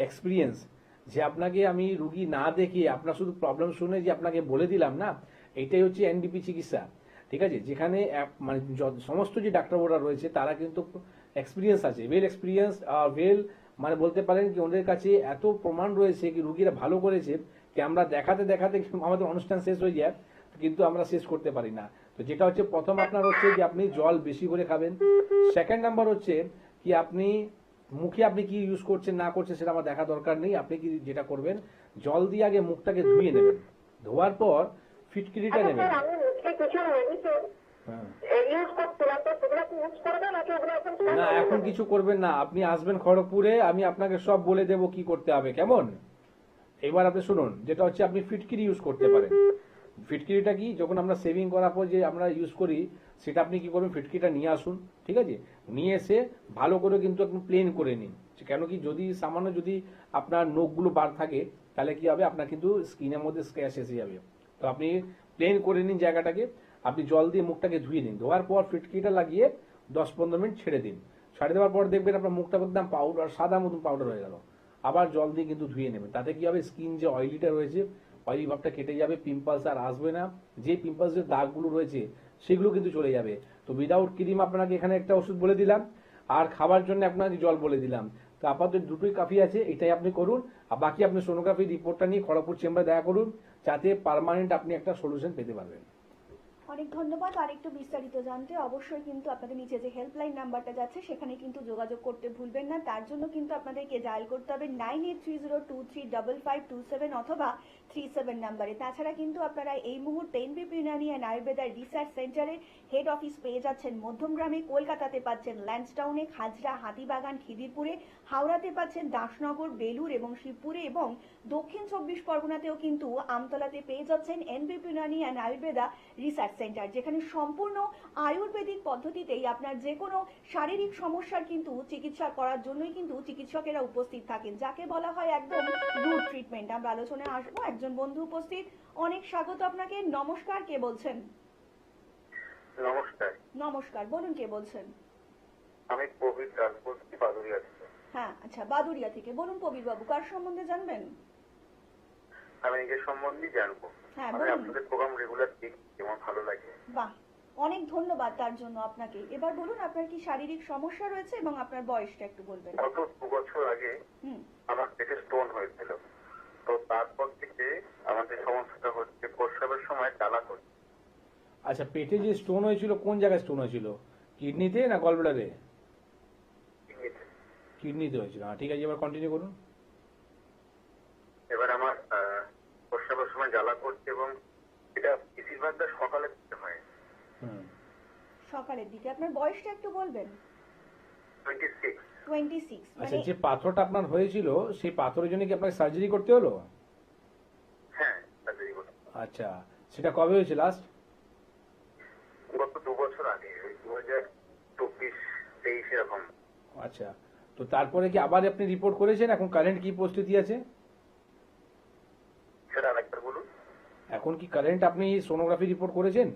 এক্সপিরিয়েন্স, যে আপনাকে আমি রুগী না দেখে আপনার শুধু প্রবলেম শুনে যে আপনাকে বলে দিলাম না, এইটাই হচ্ছে এনডিপি চিকিৎসা। ঠিক আছে, যেখানে মানে সমস্ত যে ডাক্তারবাবুরা রয়েছে তারা কিন্তু এক্সপিরিয়েন্স আছে, ওয়েল এক্সপিরিয়েন্স, ওয়েল মানে বলতে পারেন কি ওদের কাছে এত প্রমাণ রয়েছে কি রুগীরা ভালো করেছে কি আমরা দেখাতে দেখাতে আমাদের অনুষ্ঠান শেষ হয়ে যায়, কিন্তু আমরা শেষ করতে পারি না। তো যেটা হচ্ছে প্রথম আপনার হচ্ছে যে আপনি জল বেশি করে খাবেন। সেকেন্ড নাম্বার হচ্ছে কি আপনি মুখে আপনি কি ইউজ করছেন না করছেন সেটা আমার দেখা দরকার নেই। আপনি কি যেটা করবেন, জল দিয়ে আগে মুখটাকে ধুয়ে নেবেন, ধোয়ার পর ফিটকিরিটা আচ্ছা নেবেন। স্যার, আমি মুখে কিছু মেডিসিন হ্যাঁ। ইউজ করছিলাম, তো সেগুলো কি ইউজ করবে নাকি ওগুলো এখন না এখন কিছু করবেন না, আপনি আসবেন খড়গপুরে, আমি আপনাকে সব বলে দেব কি করতে হবে, কেমন? এবার আপনি শুনুন, যেটা হচ্ছে আপনি ফিটকিরি ইউজ করতে পারেন। ফিটকিরিটা কি, যখন আমরা সেভিং করার পর যে আমরা ইউজ করি সেটা আপনি কি করবেন, ফিটকিরিটা নিয়ে আসুন, ঠিক আছে? নিয়ে এসে ভালো করে কিন্তু একদম প্লেন করে নিন। কেন কি যদি সামান্য যদি আপনার নখগুলো বার থাকে তাহলে কি হবে, আপনার কিন্তু স্কিনের মধ্যে স্ক্র্যাচ এসে যাবে। তো আপনি প্লেন করে নিন জায়গাটাকে, আপনি জল দিয়ে মুখটাকে ধুয়ে নিন, ধোয়ার পর ফিটকিরিটা লাগিয়ে 10-15 মিনিট ছেড়ে দিন। ছেড়ে দেওয়ার পর দেখবেন আপনার মুখটা একদম পাউডার, সাদা মতন পাউডার হয়ে গেল। আবার জল দিয়ে কিন্তু ধুয়ে নেবেন, তাতে কি হবে, স্কিন যে অয়েলিটা রয়েছে অয়েলি ভাবটা কেটে যাবে, পিম্পলস আর আসবে না, যে পিম্পলসের দাগগুলো রয়েছে সেগুলো কিন্তু চলে যাবে। তো উইদাউট ক্রিম আপনাকে এখানে একটা ওষুধ বলে দিলাম, আর খাবার জন্য আপনাকে জল বলে দিলাম। তো আপাতত দুটোই কাফি আছে, এটাই আপনি করুন। আর বাকি আপনি সোনোগ্রাফি রিপোর্টটা নিয়ে খড়গপুর চেম্বারে দেখা করুন, যাতে পার্মানেন্ট আপনি একটা সলিউশন পেতে পারবেন। অনেক ধন্যবাদ। আর একটু বিস্তারিত জানতে অবশ্যই কিন্তু আপনাদের নিচে যে হেল্পলাইন নাম্বারটা যাচ্ছে সেখানে কিন্তু যোগাযোগ করতে ভুলবেন না। তার জন্য কিন্তু আপনাদেরকে ডায়াল করতে হবে 9830235527 অথবা 37 নাম্বারে। তাছাড়া কিন্তু আপনারা এই মুহূর্তে এনবিপি ইউনানি অ্যান্ড আয়ুর্বেদা রিসার্চ সেন্টারের হেড অফিস পেয়ে যাচ্ছেন মধ্যমগ্রামে, কলকাতাতে পাচ্ছেন ল্যান্সডাউনে, খাজরা, হাতিবাগান, খিদিরপুরে, হাওড়াতে পাচ্ছেন দাসনগর, বেলুর এবং শিবপুরে, এবং দক্ষিণ 24 পরগনাতেও কিন্তু আমতলাতে পেয়ে যাচ্ছেন এনবিপি Unani and Ayurveda research centre, যেখানে সম্পূর্ণ আয়ুর্বেদিক পদ্ধতিতেই আপনার যে কোনো শারীরিক সমস্যার কিন্তু চিকিৎসা করার জন্যই কিন্তু চিকিৎসকেরা উপস্থিত থাকেন, যাকে বলা হয় একদম রুট ট্রিটমেন্ট। আমরা আলোচনায় আসবো, একজন বন্ধু উপস্থিত। অনেক স্বাগত আপনাকে। নমস্কার, কে বলছেন? নমস্কার, নমস্কার, বলুন কে বলছেন? আমি প্রবীর দাস বলছি, বাদুরিয়া থেকে। হ্যাঁ, আচ্ছা, বাদুরিয়া থেকে। বলুন প্রবীর বাবু, কার সম্বন্ধে জানবেন? আমি নিজের সম্বন্ধে জানবো। হ্যাঁ, আমি বলুন। আপনাদের প্রোগ্রাম রেগুলার দেখি, আমার ভালো লাগে। বাহ, অনেক ধন্যবাদ তার জন্য আপনাকে। এবার বলুন আপনার কি শারীরিক সমস্যা রয়েছে এবং আপনার বয়সটা একটু বলবেন। গত 2 বছর আগে হুম। আমার পেটে স্টোন হয়েছিল। তো তারপর থেকে আমাদের সমস্যাটা হচ্ছে প্রস্রাবের সময় জ্বালা করছে। আচ্ছা, পেটে যে স্টোন হয়েছিল কোন জায়গায় স্টোন হয়েছিল, কিডনিতে না গলব্লাডারে? কিডনিতে। কিডনিতে হয়েছিল, হ্যাঁ ঠিক আছে, এবার কন্টিনিউ করুন। এবার আমার প্রস্রাবের সময় জ্বালা করছে এবং এটা বেশিরভাগটা সকালে দিতে হয়। হুম। সকালের দিকে। আপনার বয়সটা একটু বলবেন। 26। 26 আচ্ছা, মানে যে পাথরটা আপনার হয়েছিল সেই পাথরের জন্য কি আপনাকে সার্জারি করতে হলো? হ্যাঁ, সার্জারি করতে। আচ্ছা, সেটা কবে হয়েছে লাস্ট? গত 2 বছর আগে, 2024-23 এরকম। আচ্ছা, তো তারপরে কি আবার আপনি রিপোর্ট করেছেন? এখন কারেন্ট কি পরিস্থিতি আছে? সেটা আরেকবার বলুন। এখন কি কারেন্ট আপনি সোনোগ্রাফি রিপোর্ট করেছেন?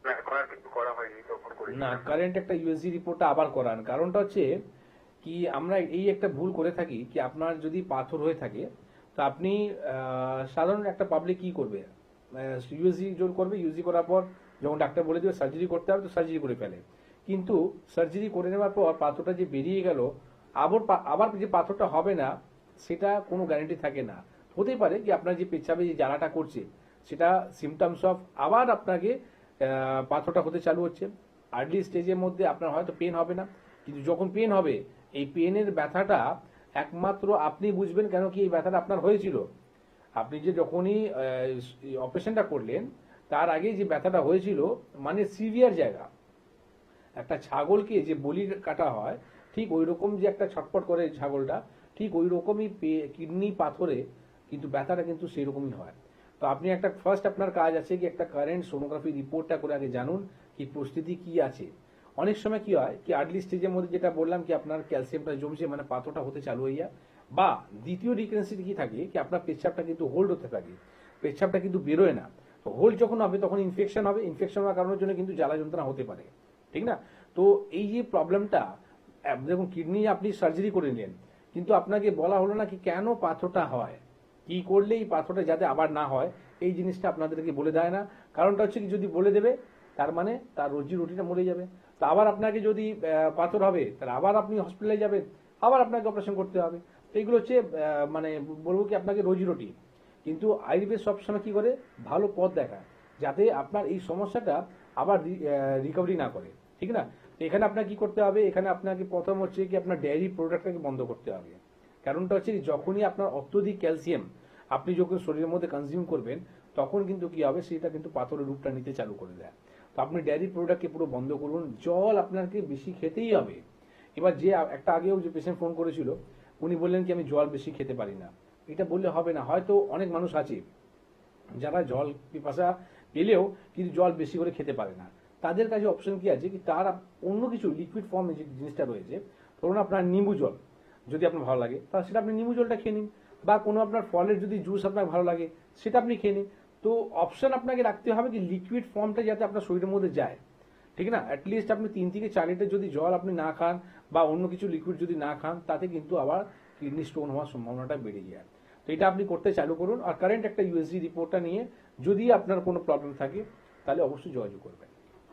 না, এখন আর কিছু করা হয়নি, তখন করেছি। না, কারেন্ট একটা ইউএসজি রিপোর্টটা আবার করান। কারণটা হচ্ছে কি, আমরা এই একটা ভুল করে থাকি কি, আপনার যদি পাথর হয়ে থাকে তো আপনি সাধারণ একটা পাবলিক কি করবে, ইউএসজি জোর করবে, ইউএসজি করার পর যখন ডাক্তার বলে দেবে সার্জারি করতে হবে তো সার্জারি করে ফেলে। কিন্তু সার্জারি করে নেওয়ার পর পাথরটা যে বেরিয়ে গেল, আবার যে পাথরটা হবে না সেটা কোনো গ্যারান্টি থাকে না। হতেই পারে কি আপনার যে পেচ্ছাপে যে জ্বালাটা করছে সেটা সিমটমস অফ আবার আপনাকে পাথরটা হতে চালু হচ্ছে। আর্লি স্টেজের মধ্যে আপনার হয়তো পেন হবে না, কিন্তু যখন পেন হবে এই পেনের ব্যথাটা একমাত্র আপনি বুঝবেন, কেন কি এই ব্যথাটা আপনার হয়েছিল। আপনি যে যখনই অপারেশনটা করলেন তার আগে যে ব্যথাটা হয়েছিল মানে সিভিয়ার জায়গা, একটা ছাগলকে যে বলি কাটা হয় ঠিক ওই রকম যে একটা ছটপট করে ছাগলটা, ঠিক ওই রকমই কিডনি পাথরে কিন্তু ব্যথাটা কিন্তু সেই রকমই হয়। তো আপনি একটা ফার্স্ট আপনার কাজ আছে কি একটা কারেন্ট সোনোগ্রাফি রিপোর্টটা করে আগে জানুন কি পরিস্থিতি কি আছে। অনেক সময় কি হয় কি আর্লি স্টেজের মধ্যে যেটা বললাম কি আপনার ক্যালসিয়ামটা জমছে মানে পাথরটা হতে চালু হয়ে যায়, বা দ্বিতীয় ডিফারেন্সি কি থাকে কি আপনার পেচ্ছাপটা কিন্তু হোল্ড হতে থাকে, পেচ্ছাপটা কিন্তু বেরোয় না। তো হোল্ড যখন হবে তখন ইনফেকশন হবে, ইনফেকশন হওয়ার কারণের জন্য কিন্তু জ্বালা যন্ত্রণা হতে পারে, ঠিক না? তো এই যে প্রবলেমটা, দেখুন কিডনি আপনি সার্জারি করে নিলেন কিন্তু আপনাকে বলা হলো না কি কেন পাথরটা হয়, কি করলে এই পাথরটা যাতে আবার না হয়, এই জিনিসটা আপনাদেরকে বলে দেয় না। কারণটা হচ্ছে কি যদি বলে দেবে তার মানে তার রুজি রুটিটা মরে যাবে। তো আবার আপনাকে যদি পাথর হবে তাহলে আবার আপনি হসপিটালে যাবেন, আবার আপনাকে অপারেশন করতে হবে। তো এগুলো হচ্ছে মানে বলবো কি আপনাকে রুজি রুটি। কিন্তু আয়ুর্বেদ সবসময় কি করে ভালো পথ দেখায় যাতে আপনার এই সমস্যাটা আবার রিকভারি না করে, ঠিক না? তো এখানে আপনার কি করতে হবে, এখানে আপনাকে প্রথম হচ্ছে কি আপনার ডেয়ারি প্রোডাক্টটাকে বন্ধ করতে হবে। কারণটা হচ্ছে যখনই আপনার অত্যধিক ক্যালসিয়াম আপনি যখন শরীরের মধ্যে কনজিউম করবেন তখন কিন্তু কি হবে সেটা কিন্তু পাথরের রূপটা নিতে চালু করে দেয়। তো আপনি ডেয়ারি প্রোডাক্টকে পুরো বন্ধ করুন, জল আপনাকে বেশি খেতেই হবে। এবার যে একটা আগেও যে পেশেন্ট ফোন করেছিল উনি বললেন কি আমি জল বেশি খেতে পারি না, এটা বললে হবে না। হয়তো অনেক মানুষ আছে যারা জল পিপাসা পেলেও কিন্তু জল বেশি করে খেতে পারে না, তাদের কাছে অপশন কি আছে কি তার অন্য কিছু লিকুইড ফর্মে যে জিনিসটা রয়েছে, ধরুন আপনার নিম্বু জল যদি আপনার ভালো লাগে তাহলে সেটা আপনি নিম্বু জলটা খেয়ে নিন, বা কোনো আপনার ফলের যদি জুস আপনার ভালো লাগে সেটা আপনি খেয়ে নিন। তো অপশন আপনাকে রাখতে হবে কি লিকুইড ফর্মটা যাতে আপনার শরীরের মধ্যে যায়, ঠিক না? অ্যাটলিস্ট আপনি 3 থেকে 4 লিটার যদি জল আপনি না খান বা অন্য কিছু লিকুইড যদি না খান তাতে কিন্তু আবার কিডনি স্টোন হওয়ার সম্ভাবনাটা বেড়ে যায়। তো এটা আপনি করতে চালু করুন, আর কারেন্ট একটা ইউএসজি রিপোর্টটা নিয়ে যদি আপনার কোনো প্রবলেম থাকে তাহলে অবশ্যই যোগাযোগ করবেন।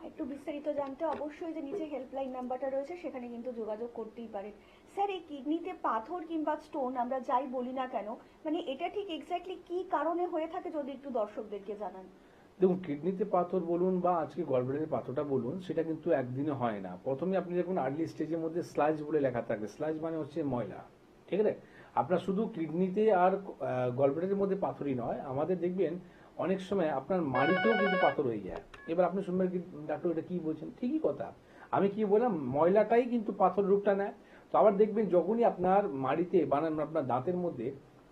একটু বিস্তারিত জানতে অবশ্যই যে নিচে হেল্পলাইন নাম্বারটা রয়েছে সেখানে কিন্তু যোগাযোগ করতেই পারেন। স্যার, এই কিডনিতে পাথর কিংবা স্টোন আমরা যাই বলি না কেন, মানে এটা ঠিক এক্স্যাক্টলি কি কারণে হয়ে থাকে যদি একটু দর্শকদেরকে জানান। দেখুন কিডনিতে পাথর বলুন বা আজকে গলব্লাডারের পাথরটা বলুন সেটা কিন্তু একদিনে হয় না। প্রথমে আপনি দেখুন আর্লি স্টেজের মধ্যে স্লাজ বলে লেখা থাকে, স্লাজ মানে হচ্ছে ময়লা, ঠিক আছে? আপনার শুধু কিডনিতে আর গলব্লাডারের মধ্যে পাথরই নয়, আমাদের দেখবেন অনেক সময় আপনার মাড়িতেও কিন্তু পাথর হয়ে যায়। এবার আপনি শুনবেন কি ডাক্তার এটা কি বলছেন, ঠিকই কথা, আমি কি বললাম ময়লাটাই কিন্তু পাথর রূপটা নেয়। তো আবার দেখবেন যখনই আপনার মাড়িতে বানান আপনার দাঁতের মধ্যে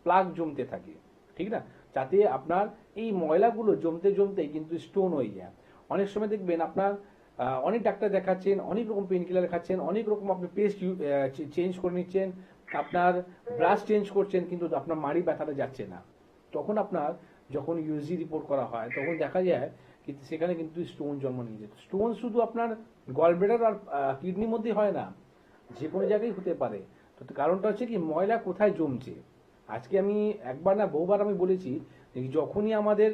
প্লাগ জমতে থাকে, ঠিক না, যাতে আপনার এই ময়লাগুলো জমতে জমতে কিন্তু স্টোন হয়ে যায়। অনেক সময় দেখবেন আপনার অনেক ডাক্তার দেখাচ্ছেন, অনেক রকম পেন কিলার খাচ্ছেন, অনেক রকম আপনি পেস্ট চেঞ্জ করে নিচ্ছেন, আপনার ব্রাশ চেঞ্জ করছেন, কিন্তু আপনার মাড়ি ব্যথাটা যাচ্ছে না। তখন আপনার যখন ইউজি রিপোর্ট করা হয় তখন দেখা যায় কিন্তু সেখানে কিন্তু স্টোন জন্ম নিয়ে যায়। স্টোন শুধু আপনার গলব্লাডার আর কিডনির মধ্যে হয় না, যে কোনো জায়গায় হতে পারে। তো কারণটা হচ্ছে কি ময়লা কোথায় জমছে। আজকে আমি একবার না বহুবার আমি বলেছি যখনই আমাদের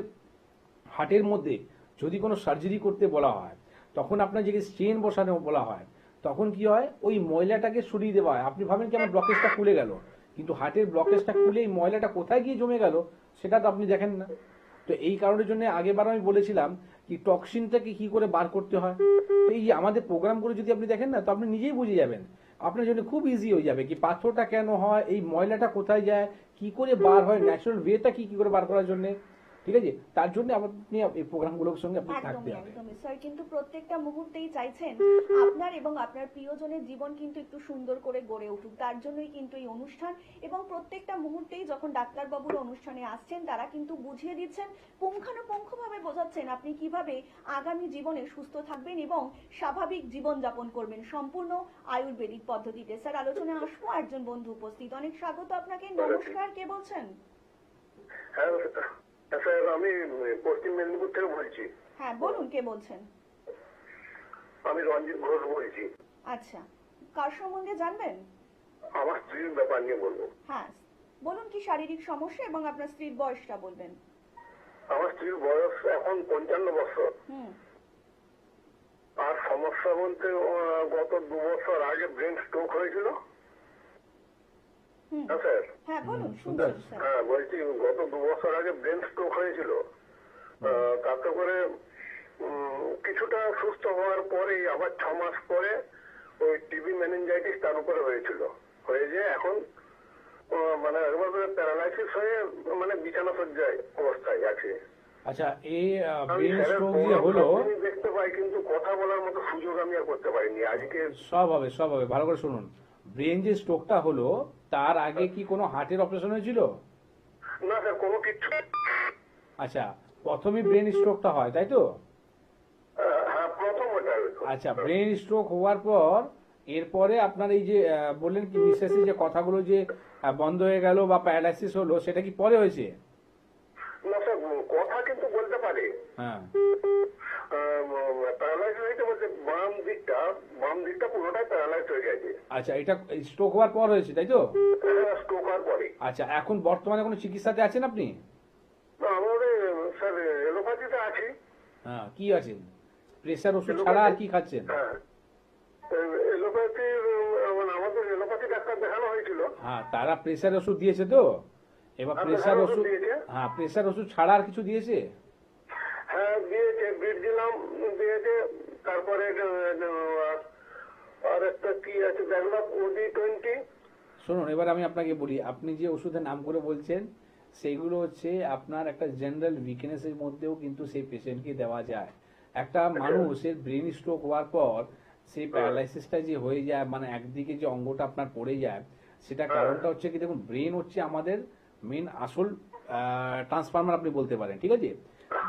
হার্টের মধ্যে যদি কোনো সার্জারি করতে বলা হয় তখন আপনার যে স্টেন বসানো বলা হয় তখন কি হয় ওই ময়লাটাকে সরিয়ে দেওয়া হয়। আপনি ভাবেন কি আমার ব্লকেজটা খুলে গেল, কিন্তু হার্টের ব্লকেজটা খুলে এই ময়লাটা কোথায় গিয়ে জমে গেল সেটা তো আপনি দেখেন না। তো এই কারণের জন্য আগেবার আমি বলেছিলাম কি টক্সিনটাকে কি করে বার করতে হয়। তো এই যে আমাদের প্রোগ্রাম করে যদি আপনি দেখেন না তো আপনি নিজেই বুঝে যাবেন, আপনার জন্য খুব ইজি হয়ে যাবে কি পাথরটা কেন হয়, এই ময়লাটা কোথায় যায়, কি করে বার হয়, ন্যাচারাল ওয়েটা কি করে বার করার জন্য। তো ঠিক আছে, তার জন্য আপনি এই প্রোগ্রামগুলোর সঙ্গে আপনি থাকতে একদমই হবে। একদমই স্যার, কিন্তু প্রত্যেকটা মুহূর্তেই চাইছেন আপনার এবং আপনার প্রিয়জনের জীবন কিন্তু একটু সুন্দর করে গড়ে উঠুক, তার জন্যই কিন্তু এই অনুষ্ঠান। এবং প্রত্যেকটা মুহূর্তেই যখন ডাক্তারবাবুর অনুষ্ঠানে আসছেন তারা কিন্তু বুঝিয়ে দিচ্ছেন, পুঙ্খানুপুঙ্খভাবে বোঝাচ্ছেন আপনি কিভাবে আগামী জীবনে সুস্থ থাকবেন এবং স্বাভাবিক জীবন যাপন করবেন সম্পূর্ণ আয়ুর্বেদিক পদ্ধতিতে। স্যার, আলোচনায় আসবো, একজন বন্ধু উপস্থিত। অনেক স্বাগত আপনাকে। নমস্কার, কে বলছেন? হ্যাঁ স্যার, আমি পশ্চিম মেদিনীপুর থেকে বলছি। হ্যাঁ বলুন, কে বলছেন? আমি রঞ্জিত ঘোষ বলছি। আচ্ছা, কার সম্বন্ধে জানবেন? আমার স্ত্রীর ব্যাপার নিয়ে বলবো। হ্যাঁ বলুন, কি শারীরিক সমস্যা এবং আপনার স্ত্রীর বয়সটা বলবেন। আমার স্ত্রীর বয়স এখন 55 বছর। হুম আর সমস্যা বলতে গত 2 বছর আগে ব্রেন স্ট্রোক হয়েছিল। হুম হ্যাঁ স্যার। হ্যাঁ বলুন, সুন্দর। শুনছেন স্যার। হ্যাঁ বলছি, গত 2 বছর আগে ব্রেন স্ট্রোক হয়েছিল। তাতে করে কিছুটা সুস্থ হওয়ার পরে আবার 6 মাস পরে ওই টিবি মেনিনজাইটিস তার উপরে হয়েছিল। হয়ে যে এখন মানে একভাবে প্যারালাইসিস হয়ে মানে বিছানা সজ্জায় অবস্থায় আছে। আচ্ছা, এই আমি ব্রেন স্যারের স্ট্রোক যে হলো, প্রোগ্রামটা দেখতে পাই, কিন্তু কথা বলার মতো সুযোগ আমি আর করতে পারিনি আজকে। সব হবে সব হবে, ভালো করে শুনুন। ব্রেন যে স্ট্রোকটা হলো তার আগে কি কোনো হার্টের অপারেশন হয়েছিল? না স্যার, কোনো কিছু। আচ্ছা, প্রথমে ব্রেন স্ট্রোকটা হয়, তাই তো? হ্যাঁ, প্রথম ওটা হয়েছে। আচ্ছা, ব্রেন স্ট্রোক হওয়ার পর এরপরে আপনার এই যে বললেন কি নিঃশ্বাসের যে কথাগুলো যে বন্ধ হয়ে গেল বা প্যারালাইসিস হলো, সেটা কি পরে হয়েছে? না স্যার, কথা কিন্তু বলতে পারে। হ্যাঁ। প্যারালাইজ হয়েছে বলতে বাম দিকটা পুরোটাই প্যারালাইজ হয়ে গেছে। আচ্ছা, এটা স্ট্রোক হওয়ার পর হয়েছে, তাই তো? স্ট্রোক হওয়ার পরে। আচ্ছা, এখন বর্তমানে কোনো চিকিৎসাতে আছেন আপনি? আমার স্যার এলোপ্যাথিতে আছি। হ্যাঁ, কি আছেন? প্রেসার ওষুধ ছাড়া আর কি খাচ্ছেন? হ্যাঁ, এলোপ্যাথির মানে আমাদের এলোপ্যাথি ডাক্তার দেখানো হয়েছিল। হ্যাঁ, তারা প্রেসার ওষুধ দিয়েছে তো? এবার প্রেসার প্রেসার ওষুধ, ওষুধ দিয়েছে। হ্যাঁ প্রেসার ওষুধ ছাড়া আর কিছু দিয়েছে? হ্যাঁ দিয়েছে, বিট দিলাম দিয়েছে, তারপরে আর একটা কি আছে দেখলাম OD-20। শুনুন, এবার আমি আপনাকে বলি, আপনি যে ওষুধের নাম করে বলছেন সেইগুলো হচ্ছে আপনার একটা জেনারেল উইকনেসের মধ্যেও কিন্তু সেই পেশেন্টকে দেওয়া যায়। একটা মানুষের ব্রেন স্ট্রোক হওয়ার পর সেই প্যারালাইসিসটা যে হয়ে যায়, মানে একদিকে যে অঙ্গটা আপনার পড়ে যায়, সেটা কারণটা হচ্ছে কি, দেখুন ব্রেন হচ্ছে আমাদের মেন আসল ট্রান্সফর্মার আপনি বলতে পারেন, ঠিক আছে?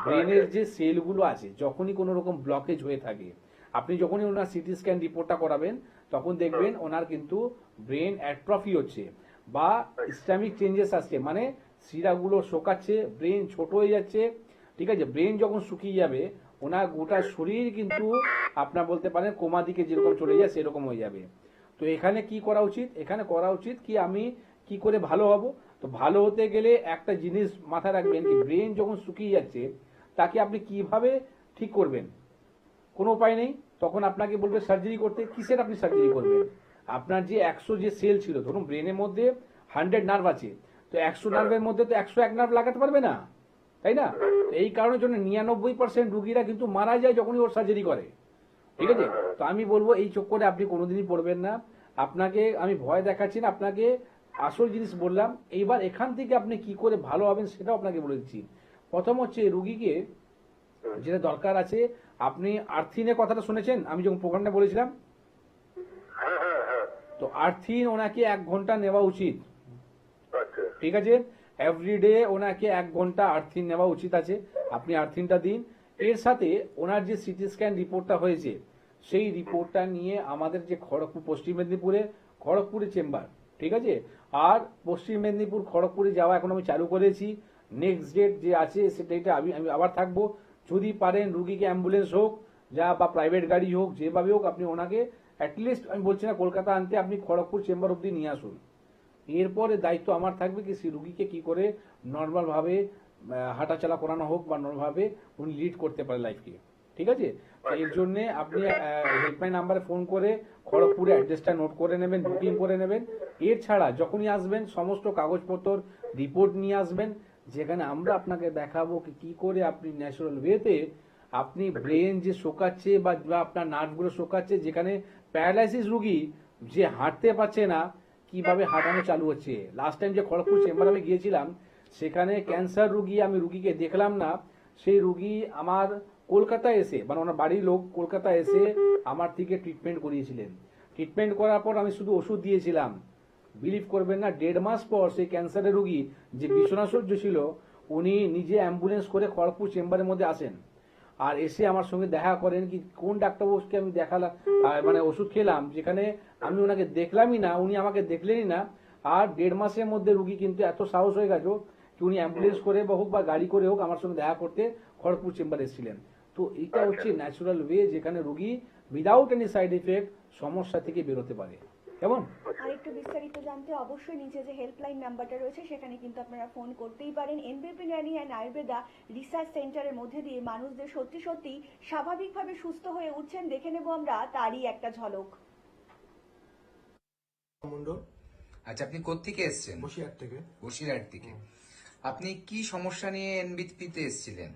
ব্রেনের যে সেলগুলো আছে, যখনই কোনো রকম ব্লকেজ হয়ে থাকে, আপনি যখনই ওনার সিটি স্ক্যান রিপোর্টটা করাবেন তখন দেখবেন ওনার কিন্তু ব্রেন অ্যাট্রফি হচ্ছে বা ইসলামিক চেঞ্জেস আসছে, মানে শিরাগুলো শোকাচ্ছে, ব্রেন ছোট হয়ে যাচ্ছে, ঠিক আছে? ব্রেন যখন শুকিয়ে যাবে ওনার গোটা শরীর কিন্তু আপনার বলতে পারেন কোমা দিকে যেরকম চলে যায় সেরকম হয়ে যাবে। তো এখানে কি করা উচিত? এখানে করা উচিত কি, আমি কি করে ভালো হব? তো ভালো হতে গেলে একটা জিনিস মাথায় রাখবেন কি, ব্রেন যখন শুকিয়ে যাচ্ছে তাকে আপনি কিভাবে ঠিক করবেন? কোনো উপায় নেই, তখন আপনাকে বলবে সার্জারি করতে। কিসের আপনি সার্জারি করবেন? আপনার যে 100 যে সেল ছিল, ধরুন ব্রেনের মধ্যে 100 নার্ভ আছে, তো 100 নার্ভের মধ্যে তো 101 নার্ভ লাগাতে পারবে না, তাই না? তো এই কারণের জন্য 99% রুগীরা কিন্তু মারা যায় যখনই ওর সার্জারি করে, ঠিক আছে? তো আমি বলবো এই চক্করে আপনি কোনোদিনই পড়বেন না। আপনাকে আমি ভয় দেখাচ্ছি না, আপনাকে আসল জিনিস বললাম। এইবার এখান থেকে আপনি কি করে ভালো হবেন সেটাও আপনাকে বলে দিচ্ছি। প্রথম হচ্ছে রুগীকে যেটা দরকার আছে, আপনি আর্থিনের কথাটা শুনেছেন আমি যখন প্রোগ্রামটা বলেছিলাম? হ্যাঁ হ্যাঁ হ্যাঁ। তো আর্থিন ওনাকে 1 ঘন্টা নেওয়া উচিত, আচ্ছা ঠিক আছে? এভরিডে ওনাকে 1 ঘন্টা আর্থিন নেওয়া উচিত আছে, আপনি আর্থিনটা দিন। এর সাথে ওনার যে সিটি স্ক্যান রিপোর্টটা হয়েছে সেই রিপোর্টটা নিয়ে আমাদের যে খড়গপুর, পশ্চিম খড়গপুরে চেম্বার, ঠিক আছে? আর পশ্চিম মেদিনীপুর খড়গপুরে যাওয়া এখন আমি চালু করেছি। নেক্সট ডেট যে আছে সেটা আমি আবার থাকবো। যদি পারেন রুগীকে অ্যাম্বুলেন্স হোক যা বা প্রাইভেট গাড়ি হোক, যেভাবে হোক আপনি ওনাকে অ্যাটলিস্ট, আমি বলছি না কলকাতা আনতে, আপনি খড়গপুর চেম্বার অব্দি নিয়ে আসুন। এরপরে দায়িত্ব আমার থাকবে কি সেই রুগীকে কি করে নর্মাল ভাবে হাঁটাচলা করানো হোক বা নর্মাল ভাবে উনি লিড করতে পারে লাইফকে, ঠিক আছে? তো এর জন্য আপনি হেল্পলাইন নাম্বারে ফোন করে খড়গপুরে অ্যাড্রেসটা নোট করে নেবেন, বুকিং করে নেবেন। এর ছাড়া যখনই আসবেন সমস্ত কাগজপত্র রিপোর্ট নিয়ে আসবেন, যেখানে আমরা আপনাকে দেখাবো কি করে আপনি ন্যাচারাল ওয়েতে আপনি ব্রেন যে শোকাচ্ছে বা আপনার নার্ভগুলো শোকাচ্ছে, যেখানে প্যারালাইসিস রুগী যে হাঁটতে পারছে না, কিভাবে হাঁটানো চালু হচ্ছে। লাস্ট টাইম যে খড়গপুর চেম্বার আমি গিয়েছিলাম সেখানে ক্যান্সার রুগী, আমি রুগীকে দেখলাম না, সেই রুগী আমার কলকাতায় এসে, মানে ওনার বাড়ির লোক কলকাতায় এসে আমার থেকে ট্রিটমেন্ট করিয়েছিলেন। ট্রিটমেন্ট করার পর আমি শুধু ওষুধ দিয়েছিলাম, বিলিভ করবেন না, 1.5 মাস পর সেই ক্যান্সারের রুগী যে বিছানাসজ্জ ছিল, উনি নিজে অ্যাম্বুলেন্স করে খড়গপুর চেম্বারের মধ্যে আসেন, আর এসে আমার সঙ্গে দেখা করেন কি কোন ডাক্তারবাবুকে আমি দেখালাম, মানে ওষুধ খেলাম, যেখানে আমি ওনাকে দেখলামই না, উনি আমাকে দেখলেনই না। আর 1.5 মাসের মধ্যে রুগী কিন্তু এত সাহস হয়ে গেল কি উনি অ্যাম্বুলেন্স করে বা হোক বা গাড়ি করে হোক আমার সঙ্গে দেখা করতে খড়গপুর চেম্বারে এসেছিলেন। তো এটা হচ্ছে ন্যাচারাল ওয়ে, যেখানে রুগী উইদাউট এনি সাইড এফেক্ট সমস্যা থেকে বেরোতে পারে। কেমন? আর একটু বিস্তারিত জানতে অবশ্যই নিচে যে হেল্পলাইন নাম্বারটা রয়েছে সেখানে কিন্তু আপনারা ফোন করতেই পারেন। এনবিপি ন্যানি অ্যান্ড আয়ুর্বেদা রিসার্চ সেন্টারের মধ্যে দিয়ে মানুষদের সত্যি সত্যি স্বাভাবিকভাবে সুস্থ হয়ে উঠছেন, দেখে নেব আমরা তারই একটা ঝলক। মন্ডল, আচ্ছা, আপনি কোত্থেকে এসেছেন? বসিরহাট থেকে। বসিরহাট থেকে। আপনি কি সমস্যা নিয়ে এনবিপিতে এসেছিলেন?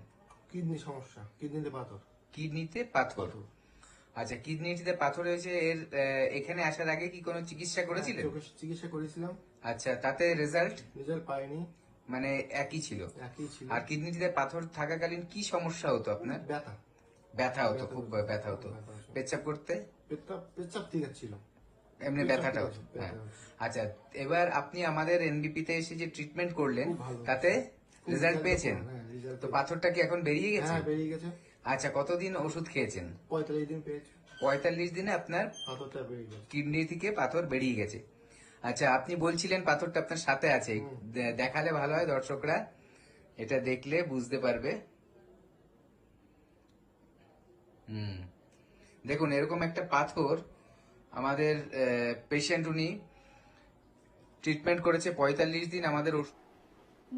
কিডনি সমস্যা, কিডনিতে পাথর। কিডনিতে পাথর। আচ্ছা, কিডনিতে পাথর হয়েছে, এখানে আসার আগে কি কোনো চিকিৎসা করেছিলেন? চোখের চিকিৎসা করেছিলাম, আচ্ছা, তাতে রেজাল্ট রেজাল্ট পাইনি, মানে একই ছিল? একই ছিল। আর কিডনিতে পাথর থাকাকালীন কি সমস্যা হতো আপনার? ব্যথা, ব্যথা হতো, খুব ব্যথা হতো। পেচ্ছাপ করতে? পেচ্ছাপ ঠিক ছিল, এমনি ব্যথাটা হতো। হ্যাঁ, আচ্ছা, এবার আপনি আমাদের এনবিপিতে এসে যে ট্রিটমেন্ট করলেন খুব ভালো। তাতে রেজাল্ট পেয়েছেন? হ্যাঁ, result তো পেয়েছি। পাথরটা কি এখন বেরিয়ে গেছে? হ্যাঁ, বেরিয়ে গেছে। আচ্ছা, কতদিন ওষুধ খেয়েছেন? 45 দিন পেয়েছি, 45 দিনে আপনার পাথরটা বেরিয়ে গেছে। কিডনি থেকে পাথর বেরিয়ে গেছে। আচ্ছা, আপনি বলছিলেন পাথরটা আপনার সাথে আছে, দেখালে ভালো হয়, দর্শকরা এটা দেখলে বুঝতে পারবে। দেখুন, এরকম একটা পাথর আমাদের পেশেন্ট, উনি ট্রিটমেন্ট করেছে 45 দিন আমাদের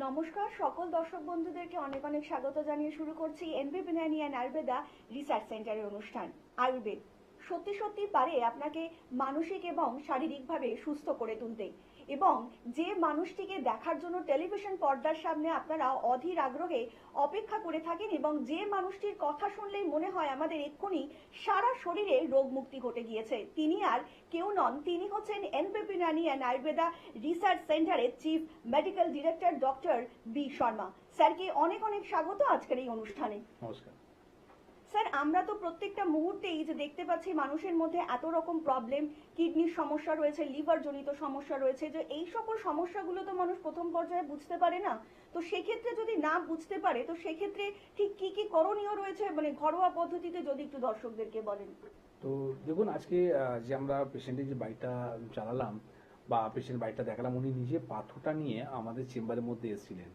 নমস্কার সকল দর্শক বন্ধুদেরকে অনেক অনেক স্বাগত জানিয়ে শুরু করছি এনবিপি ন্যানি অ্যান্ড আয়ুর্বেদা রিসার্চ সেন্টারের অনুষ্ঠান আয়ুর্বেদ। সত্যি সত্যি পারে আপনাকে মানসিক এবং শারীরিকভাবে সুস্থ করে তুলতে, এবং যে মানুষটিকে দেখার জন্য টেলিভিশন পর্দার সামনে আপনারা অধীর আগ্রহে অপেক্ষা করে থাকেন, এবং যে মানুষটির কথা শুনলেই মনে হয় আমাদের এক্ষুনি সারা শরীরে রোগ মুক্তি ঘটে গিয়েছে, তিনি আর কেউ নন, তিনি হচ্ছেন এনবিপি ন্যানি অ্যান্ড আয়ুর্বেদা রিসার্চ সেন্টারের chief medical director doctor B Sharma. স্যারকে অনেক অনেক স্বাগত আজকের এই অনুষ্ঠানে। নমস্কার স্যার, আমরা তো প্রত্যেকটা মুহূর্তেই যে দেখতে পাচ্ছি মানুষের মধ্যে এত রকম প্রবলেম, কিডনির সমস্যা রয়েছে, লিভার জনিত সমস্যা রয়েছে, যে এই সকল সমস্যাগুলো তো মানুষ প্রথম পর্যায়ে বুঝতে পারে না। তো সেক্ষেত্রে যদি না বুঝতে পারে, তো সেক্ষেত্রে ঠিক কি কি করণীয় রয়েছে, মানে ঘরোয়া পদ্ধতিতে যদি একটু দর্শকদেরকে বলেন। তো দেখুন, আজকে যে আমরা পেশেন্টের যে বাড়িটা চালালাম বা পেশেন্ট বাড়িটা দেখালাম, উনি নিজে পাথরটা নিয়ে আমাদের চেম্বারের মধ্যে এসেছিলেন।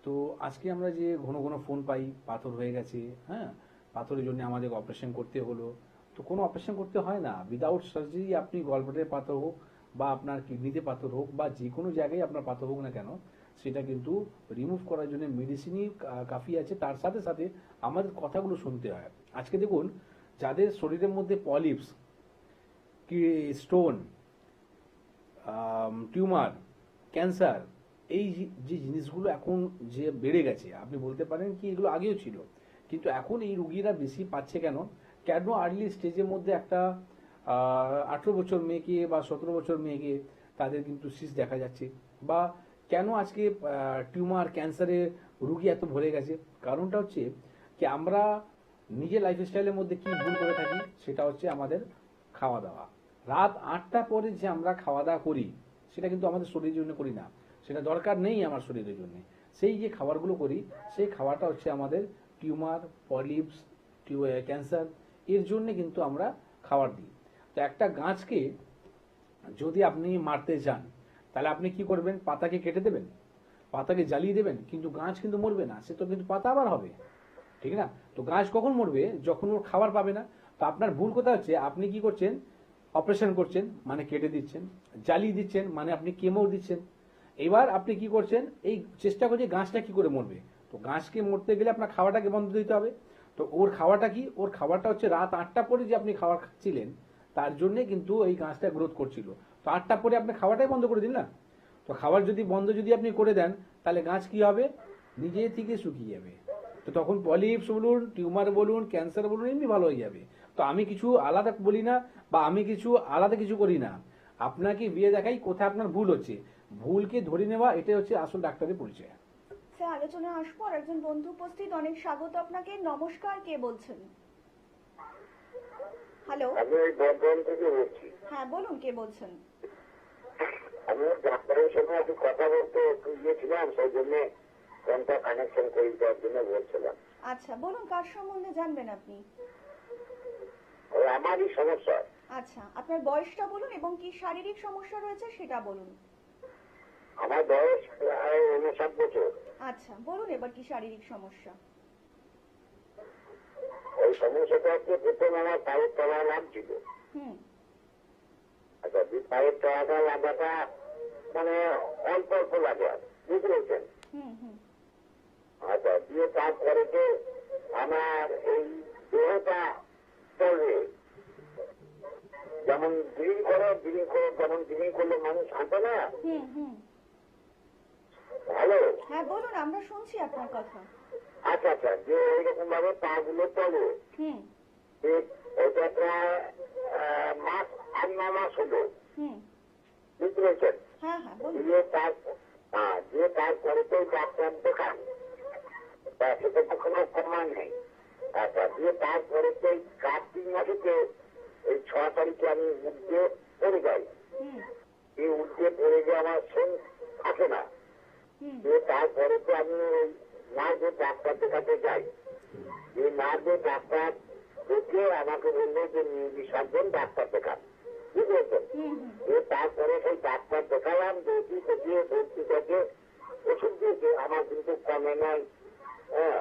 তো আজকে আমরা যে ঘন ঘন ফোন পাই পাথর হয়ে গেছে, হ্যাঁ, পাথরের জন্য আমাদের অপারেশন করতে হলো, তো কোনো অপারেশন করতে হয় না। উইদাউট সার্জারি আপনি গলব্লাডারে পাথর হোক বা আপনার কিডনিতে পাথর হোক বা যে কোনো জায়গায় আপনার পাথর হোক না কেন, সেটা কিন্তু রিমুভ করার জন্য মেডিসিনই কাফি আছে। তার সাথে সাথে আমাদের কথাগুলো শুনতে হয়। আজকে দেখুন, যাদের শরীরের মধ্যে পলিপস, স্টোন, টিউমার, ক্যান্সার, এই যে জিনিসগুলো এখন যে বেড়ে গেছে, আপনি বলতে পারেন কি এগুলো আগেও ছিল, কিন্তু এখন এই রুগীরা বেশি পাচ্ছে কেন? কেন আর্লি স্টেজের মধ্যে একটা 18 বছর মেয়েকে বা 17 বছর মেয়েকে তাদের কিন্তু সিস্ট দেখা যাচ্ছে, বা কেন আজকে টিউমার, ক্যান্সারের রুগী এত ভরে গেছে? কারণটা হচ্ছে কি আমরা নিজের লাইফস্টাইলের মধ্যে কি ভুল করে থাকি, সেটা হচ্ছে আমাদের খাওয়া দাওয়া। রাত 8টা পরে যে আমরা খাওয়া দাওয়া করি, সেটা কিন্তু আমাদের শরীরের জন্য করি না, সেটা দরকার নেই আমার শরীরের জন্য। সেই যে খাবারগুলো করি, সেই খাবারটা হচ্ছে আমাদের টিউমার, পলিপস, ক্যান্সার, এর জন্য কিন্তু আমরা খাবার দিই। তো একটা গাছকে যদি আপনি মারতে চান, তাহলে আপনি কি করবেন? পাতাকে কেটে দেবেন, পাতাকে জ্বালিয়ে দেবেন, কিন্তু গাছ কিন্তু মরবে না, সে তো কিন্তু পাতা আবার হবে, ঠিক না? তো গাছ কখন মরবে? যখন ওর খাবার পাবে না। তো আপনার ভুল কথা হচ্ছে, আপনি কি করছেন? অপারেশন করছেন, মানে কেটে দিচ্ছেন, জ্বালিয়ে দিচ্ছেন, মানে আপনি কেমো দিচ্ছেন। এবার আপনি কি করছেন? এই চেষ্টা করছে গাছটা কি করে মরবে। তো গাছকে মরতে গেলে আপনার খাওয়াটাকে বন্ধ দিতে হবে। তো ওর খাওয়াটা কি? ওর খাওয়াটা হচ্ছে রাত 8টা পরে যে আপনি খাবার খাচ্ছিলেন, তার জন্য কিন্তু এই গাছটা গ্রোথ করছিল। তো 8টা পরে আপনি খাওয়াটাই বন্ধ করে দিন না। তো খাবার যদি বন্ধ যদি আপনি করে দেন, তাহলে গাছ কি হবে? নিজে থেকে শুকিয়ে যাবে। তো তখন পলিপস বলুন, টিউমার বলুন, ক্যান্সার বলুন, এমনি ভালো হয়ে যাবে। তো আমি কিছু আলাদা বলি না, বা আমি কিছু আলাদা কিছু করি না, আপনাকে বিয়ে দেখাই কোথায় আপনার ভুল হচ্ছে। ভুলকে ধরে নেওয়া, এটাই হচ্ছে আসল ডাক্তারের পরিচয়। স্যার আলোচনা আসবো, আর একজন বন্ধু উপস্থিত, অনেক স্বাগত আপনাকে। নমস্কার, কে বলছেন? হ্যালো, আমি ওই বর্ধমান থেকে বলছি। হ্যাঁ বলুন, কে বলছেন? আমি ডাক্তারের সঙ্গে একটু কথা বলতে একটু গিয়েছিলাম, সেই জন্য ফোনটা কানেকশন করে দেওয়ার জন্য বলছিলাম। আচ্ছা বলুন, কার সম্বন্ধে জানবেন আপনি? ওই আমারই সমস্যা। আচ্ছা, আপনার বয়সটা বলুন এবং কি শারীরিক সমস্যা রয়েছে সেটা বলুন। আমার বয়স প্রায় 59 বছর। আচ্ছা বলুন এবার কি শারীরিক সমস্যা? ওই সমস্যাটা হচ্ছে, প্রথম আমার পায়ের তলা লাগছিল। হুম আচ্ছা, পায়ের তলাটা লাগাটা মানে অল্প অল্প লাগে, বুঝতে পেরেছেন? হুম হুম আচ্ছা, দিয়ে তারপরে যে আমার এই দেহটা চলবে, যেমন ড্রিল করে যেমন ড্রিল করলে মানুষ হাঁটে না, হুম হুম ভালো। হ্যাঁ বলুন, আমরা শুনছি আপনার কথা। আচ্ছা আচ্ছা, যে ওইরকম ভাবে পা গুলো চলে, হুম ওইটা প্রায় মাস 8-9 মাস হলো, হুম বুঝতে পেরেছেন? হ্যাঁ হ্যাঁ বলুন। দিয়ে তারপরে তো ডাক্তার দেখান, তা সেটা তো কোনো প্রমাণ নেই। আচ্ছা, দিয়ে তারপরে তো এই কার্তিক মাসেতে এই 6 তারিখে আমি উঠতে পড়ে যাই। হুম এই উঠতে পড়ে গিয়ে আমার সেন থাকে না। হুম দিয়ে তারপরে তো আমি ওই নার্ভের ডাক্তার দেখাতে যাই। এই নার্ভের ডাক্তার দেখে আমাকে বললো যে নিউরো সার্জন ডাক্তার দেখান, বুঝতে পেরেছেন? হুম হুম দিয়ে তারপরে সেই ডাক্তার দেখালাম, দেখি দেখিয়ে ভর্তি থেকে ওষুধ দিয়েছে, আমার কিন্তু কমে নাই। হ্যাঁ,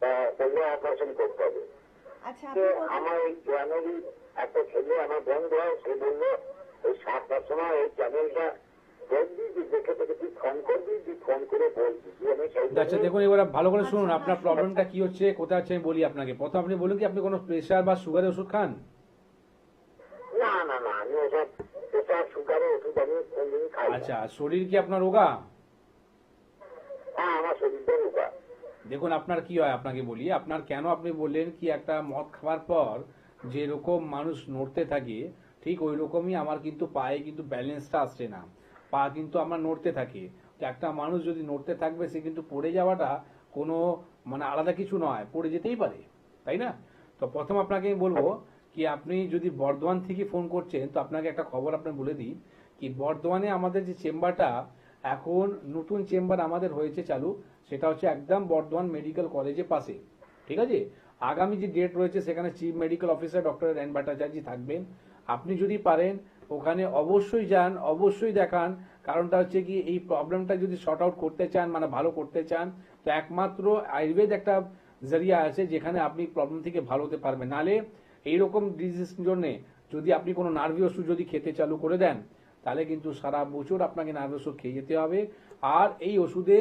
তা বললে অপারেশন করতে হবে। আচ্ছা তো আপনি কোথায়? আমার এই চ্যানেলই একটা ছেলে আমার বন্ধু হয়, সে বললো ওই 7টার সময় এই চ্যানেলটা দেখবি, দেখে থেকে তুই ফোন করবি, তুই ফোন করে বলবি। আমি সেই আচ্ছা দেখুন, এবার ভালো করে শুনুন আচ্ছা, আপনার হ্যাঁ, প্রবলেমটা কি হচ্ছে, কোথায় হচ্ছে আমি বলি আপনাকে। প্রথম আপনি বলুন কি আপনি কোনো প্রেশার বা সুগারের ওষুধ খান? না না না, আমি ওসব প্রেশার সুগারের ওষুধ আমি কোনদিন খাই না। আচ্ছা, শরীর কি আপনার রোগা? হ্যাঁ, আমার শরীরটা রোগা। দেখুন আপনার কি হয় আপনাকে বলি, আপনার কেন আপনি বললেন কি একটা মদ খাওয়ার পর যেরকম মানুষ নড়তে থাকে ঠিক ওই রকমই আমার কিন্তু পায়ে কিন্তু ব্যালেন্সটা আসছে না, পা কিন্তু আমার নড়তে থাকে। তো একটা মানুষ যদি নড়তে থাকবে সে কিন্তু পড়ে যাওয়াটা কোনো মানে আলাদা কিছু নয়, পড়ে যেতেই পারে, তাই না? তো প্রথম আপনাকে আমি বলবো কি আপনি যদি বর্ধমান থেকে ফোন করছেন তো আপনাকে একটা খবর আপনার বলে দিই কি বর্ধমানে আমাদের যে চেম্বারটা এখন নতুন চেম্বার আমাদের হয়েছে চালু, সেটা হচ্ছে একদম বর্ধমান মেডিকেল কলেজের পাশে, ঠিক আছে? আগামী যে ডেট রয়েছে সেখানে chief medical officer doctor N Bhattacharya থাকবেন। আপনি যদি পারেন ওখানে অবশ্যই যান, অবশ্যই দেখান। কারণটা হচ্ছে কি এই প্রবলেমটা যদি শর্ট আউট করতে চান মানে ভালো করতে চান তো একমাত্র আয়ুর্বেদ একটা জরিয়া আছে যেখানে আপনি প্রবলেম থেকে ভালো হতে পারবেন। নালে এইরকম ডিজিজ জন্য যদি আপনি কোনো নার্ভি ওষুধ যদি খেতে চালু করে দেন তাহলে কিন্তু সারা বছর আপনাকে নার্ভি ওষুধ খেয়ে যেতে হবে। আর এই ওষুধে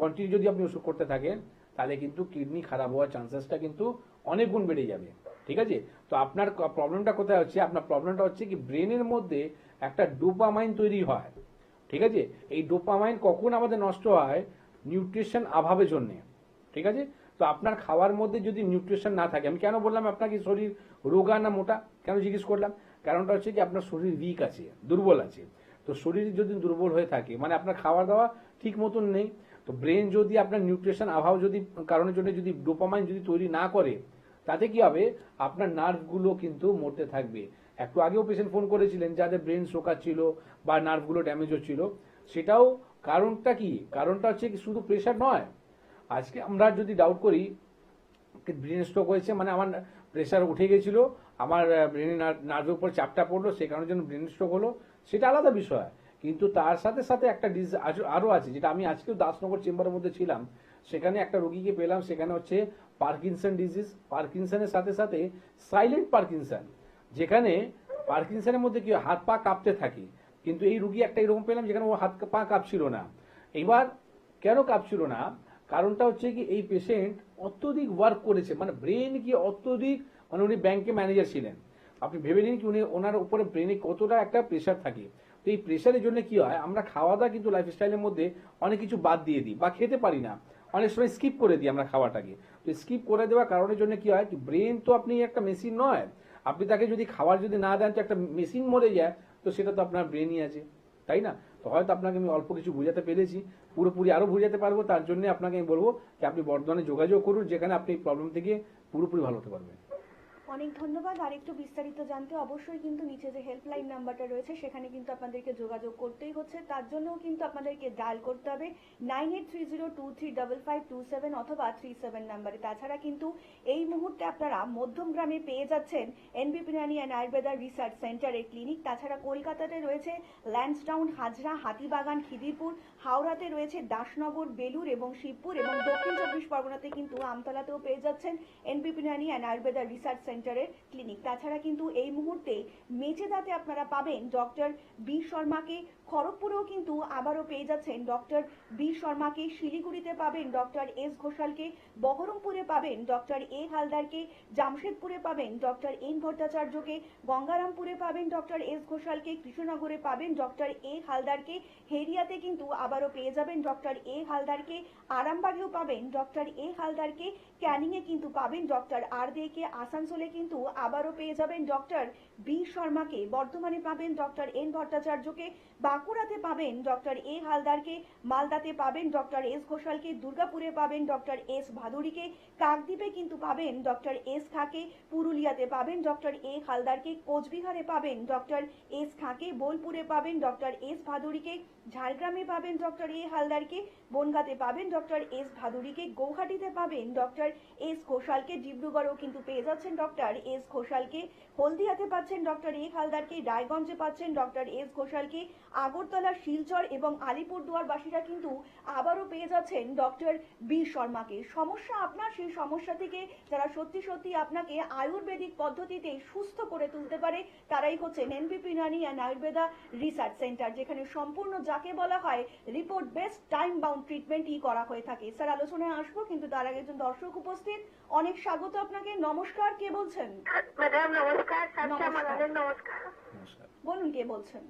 কন্টিনিউ যদি আপনি ওষুধ করতে থাকেন তাহলে কিন্তু কিডনি খারাপ হওয়ার চান্সেসটা কিন্তু অনেক গুণ বেড়ে যাবে, ঠিক আছে? তো আপনার প্রবলেমটা কোথায় হচ্ছে, আপনার প্রবলেমটা হচ্ছে কি ব্রেনের মধ্যে একটা ডোপামাইন তৈরি হয়, ঠিক আছে? এই ডোপামাইন কখন আমাদের নষ্ট হয়? নিউট্রিশন অভাবের জন্য, ঠিক আছে? তো আপনার খাওয়ার মধ্যে যদি নিউট্রিশন না থাকে, আমি কেন বললাম আপনাকে শরীর রোগা না মোটা কেন জিজ্ঞেস করলাম, কারণটা হচ্ছে কি আপনার শরীর উইক আছে, দুর্বল আছে। তো শরীর যদি দুর্বল হয়ে থাকে মানে আপনার খাওয়া দাওয়া ঠিক মতন নেই, তো ব্রেন যদি আপনার নিউট্রিশন অভাব যদি কারণের জন্য যদি ডোপামাইন যদি তৈরি না করে তাতে কি হবে, আপনার নার্ভগুলো কিন্তু মরতে থাকবে। একটু আগেও পেশেন্ট ফোন করেছিলেন যাদের ব্রেন শোকাচ্ছিল বা নার্ভগুলো ড্যামেজ হচ্ছিল, সেটাও কারণটা কি, কারণটা হচ্ছে কি শুধু প্রেশার নয়। আজকে আমরা যদি ডাউট করি ব্রেন স্ট্রোক হয়েছে মানে আমার প্রেশার উঠে গেছিল, আমার ব্রেনের নার্ভের উপর চাপটা পড়লো সে কারণের জন্য ব্রেন স্ট্রোক হলো, সেটা আলাদা বিষয়। কিন্তু তার সাথে সাথে একটা ডিজিজ আরও আছে, যেটা আমি আজকেও দাসনগর চেম্বারের মধ্যে ছিলাম, সেখানে একটা রোগীকে পেলাম, সেখানে হচ্ছে পার্কিনসন ডিজিজ। পার্কিনসনের সাথে সাথে সাইলেন্ট পার্কিনসন, যেখানে পার্কিনসনের মধ্যে কি হাত পা কাঁপতে থাকে, কিন্তু এই রুগী একটা এরকম পেলাম যেখানে ও হাত পা কাঁপছিল না। এবার কেন কাঁপছিল না, কারণটা হচ্ছে কি এই পেশেন্ট অত্যধিক ওয়ার্ক করেছে, মানে ব্রেন কি অত্যধিক, মানে উনি ব্যাংকে ম্যানেজার ছিলেন, আপনি ভেবে নিন কি উনি ওনার উপরে ব্রেনে কতটা একটা প্রেশার থাকে। তো এই প্রেশারের জন্য কি হয়, আমরা খাওয়া দাওয়া কিন্তু লাইফস্টাইলের মধ্যে অনেক কিছু বাদ দিয়ে দিই বা খেতে পারি না, অনেক সময় স্কিপ করে দিই আমরা খাওয়াটাকে। তো স্কিপ করে দেওয়ার কারণের জন্য কি হয়, ব্রেন তো আপনি একটা মেশিন নয়, আপনি তাকে যদি খাবার যদি না দেন তো একটা মেশিন মরে যায়, তো সেটা তো আপনার ব্রেনই আছে, তাই না? তো হয়তো আপনাকে আমি অল্প কিছু বোঝাতে পেরেছি, পুরোপুরি আরো বোঝাতে পারবো, তার জন্য আপনাকে আমি বলবো যে আপনি বর্ধমানে যোগাযোগ করুন, যেখানে আপনি প্রবলেম থেকে পুরোপুরি ভালো হতে পারবেন। অনেক ধন্যবাদ। আর একটু বিস্তারিত জানতে অবশ্যই কিন্তু নিচে যে হেল্পলাইন নাম্বারটা রয়েছে সেখানে কিন্তু আপনাদেরকে যোগাযোগ করতেই হচ্ছে, তার জন্যও কিন্তু আপনাদেরকে ডায়াল করতে হবে 9830235527 অথবা 37 নাম্বারে। তাছাড়া কিন্তু এই মুহূর্তে আপনারা মধ্যমগ্রামে পেয়ে যাচ্ছেন এনবিপি ইউনানি অ্যান্ড আয়ুর্বেদা রিসার্চ সেন্টারের ক্লিনিক। তাছাড়া কলকাতাতে রয়েছে ল্যান্সডাউন, হাজরা, হাতিবাগান, খিদিরপুর, হাওড়াতে রয়েছে দাসনগর, বেলুর এবং শিবপুর, এবং দক্ষিণ 24 পরগনাতে কিন্তু আমতলাতেও পেয়ে যাচ্ছেন এনবিপি ইউনানি অ্যান্ড আয়ুর্বেদা রিসার্চ সেন্টারের ক্লিনিক। তাছাড়া কিন্তু এই মুহূর্তে মেচেদাতে আপনারা পাবেন ডক্টর বি শর্মাকে, খড়গপুরেও কিন্তু আবারও পেয়ে যাচ্ছেন ডক্টর বি শর্মাকে, শিলিগুড়িতে পাবেন ডক্টর এস ঘোষালকে, বহরমপুরে পাবেন ডক্টর এ হালদারকে, জামশেদপুরে পাবেন ডক্টর এন ভট্টাচার্যকে, গঙ্গারামপুরে পাবেন ডক্টর এস ঘোষালকে, কৃষ্ণনগরে পাবেন ডক্টর এ হালদারকে, হেরিয়াতে কিন্তু আবারও পেয়ে যাবেন ডক্টর এ হালদারকে, আরামবাগেও পাবেন ডক্টর এ হালদারকে, ক্যানিংয়ে কিন্তু পাবেন ডক্টর আর দেকে, আসানসোলে কিন্তু আবারও পেয়ে যাবেন ডক্টর বি শর্মাকে, বর্ধমানে পাবেন ডক্টর এন ভট্টাচার্যকে, বাঁকুড়াতে পাবেন ডক্টর এ হালদারকে, মালদাতে পাবেন ডক্টর এস ঘোষালকে, দুর্গাপুরে পাবেন ডক্টর এস ভাদুড়িকে, কাকদ্বীপে কিন্তু পাবেন ডক্টর এস খাঁকে, পুরুলিয়াতে পাবেন ডক্টর এ হালদারকে, কোচবিহারে পাবেন ডক্টর এস খাঁকে, বোলপুরে পাবেন ডক্টর এস ভাদুড়িকে, ঝাড়গ্রামে পাবেন ডক্টর এ হালদারকে, বনগাঁতে পাবেন ডক্টর এস ভাদুড়িকে, গৌহাটিতে পাবেন ডক্টর এস ঘোষালকে, ডিব্রুগড়েও কিন্তু পেয়ে যাচ্ছেন ডক্টর এস ঘোষালকে, হলদিয়াতে পাচ্ছেন ডক্টর এ হালদারকে, রায়গঞ্জে পাচ্ছেন ডক্টর এস ঘোষালকে, আগরতলা, শিলচর এবং আলিপুরদুয়ারবাসীরা কিন্তু আবারও পেয়ে যাচ্ছেন ডক্টর বি শর্মাকে। সমস্যা আপনার, সেই সমস্যা থেকে যারা সত্যি সত্যি আপনাকে আয়ুর্বেদিক পদ্ধতিতে সুস্থ করে তুলতে পারে তারাই হচ্ছেন এনবিপি Unani and Ayurveda research centre, যেখানে সম্পূর্ণ যাকে বলা হয় রিপোর্ট বেস্ট টাইম বাউন্ড ট্রিটমেন্টই করা হয়ে থাকে। স্যার আলোচনায় আসবো, কিন্তু তার আগে একজন দর্শক উপস্থিত, অনেক স্বাগত আপনাকে। নমস্কার, কে বলছেন? ম্যাডাম নমস্কার। নমস্কার। নমস্কার। নমস্কার। বলুন, কে বলছেন?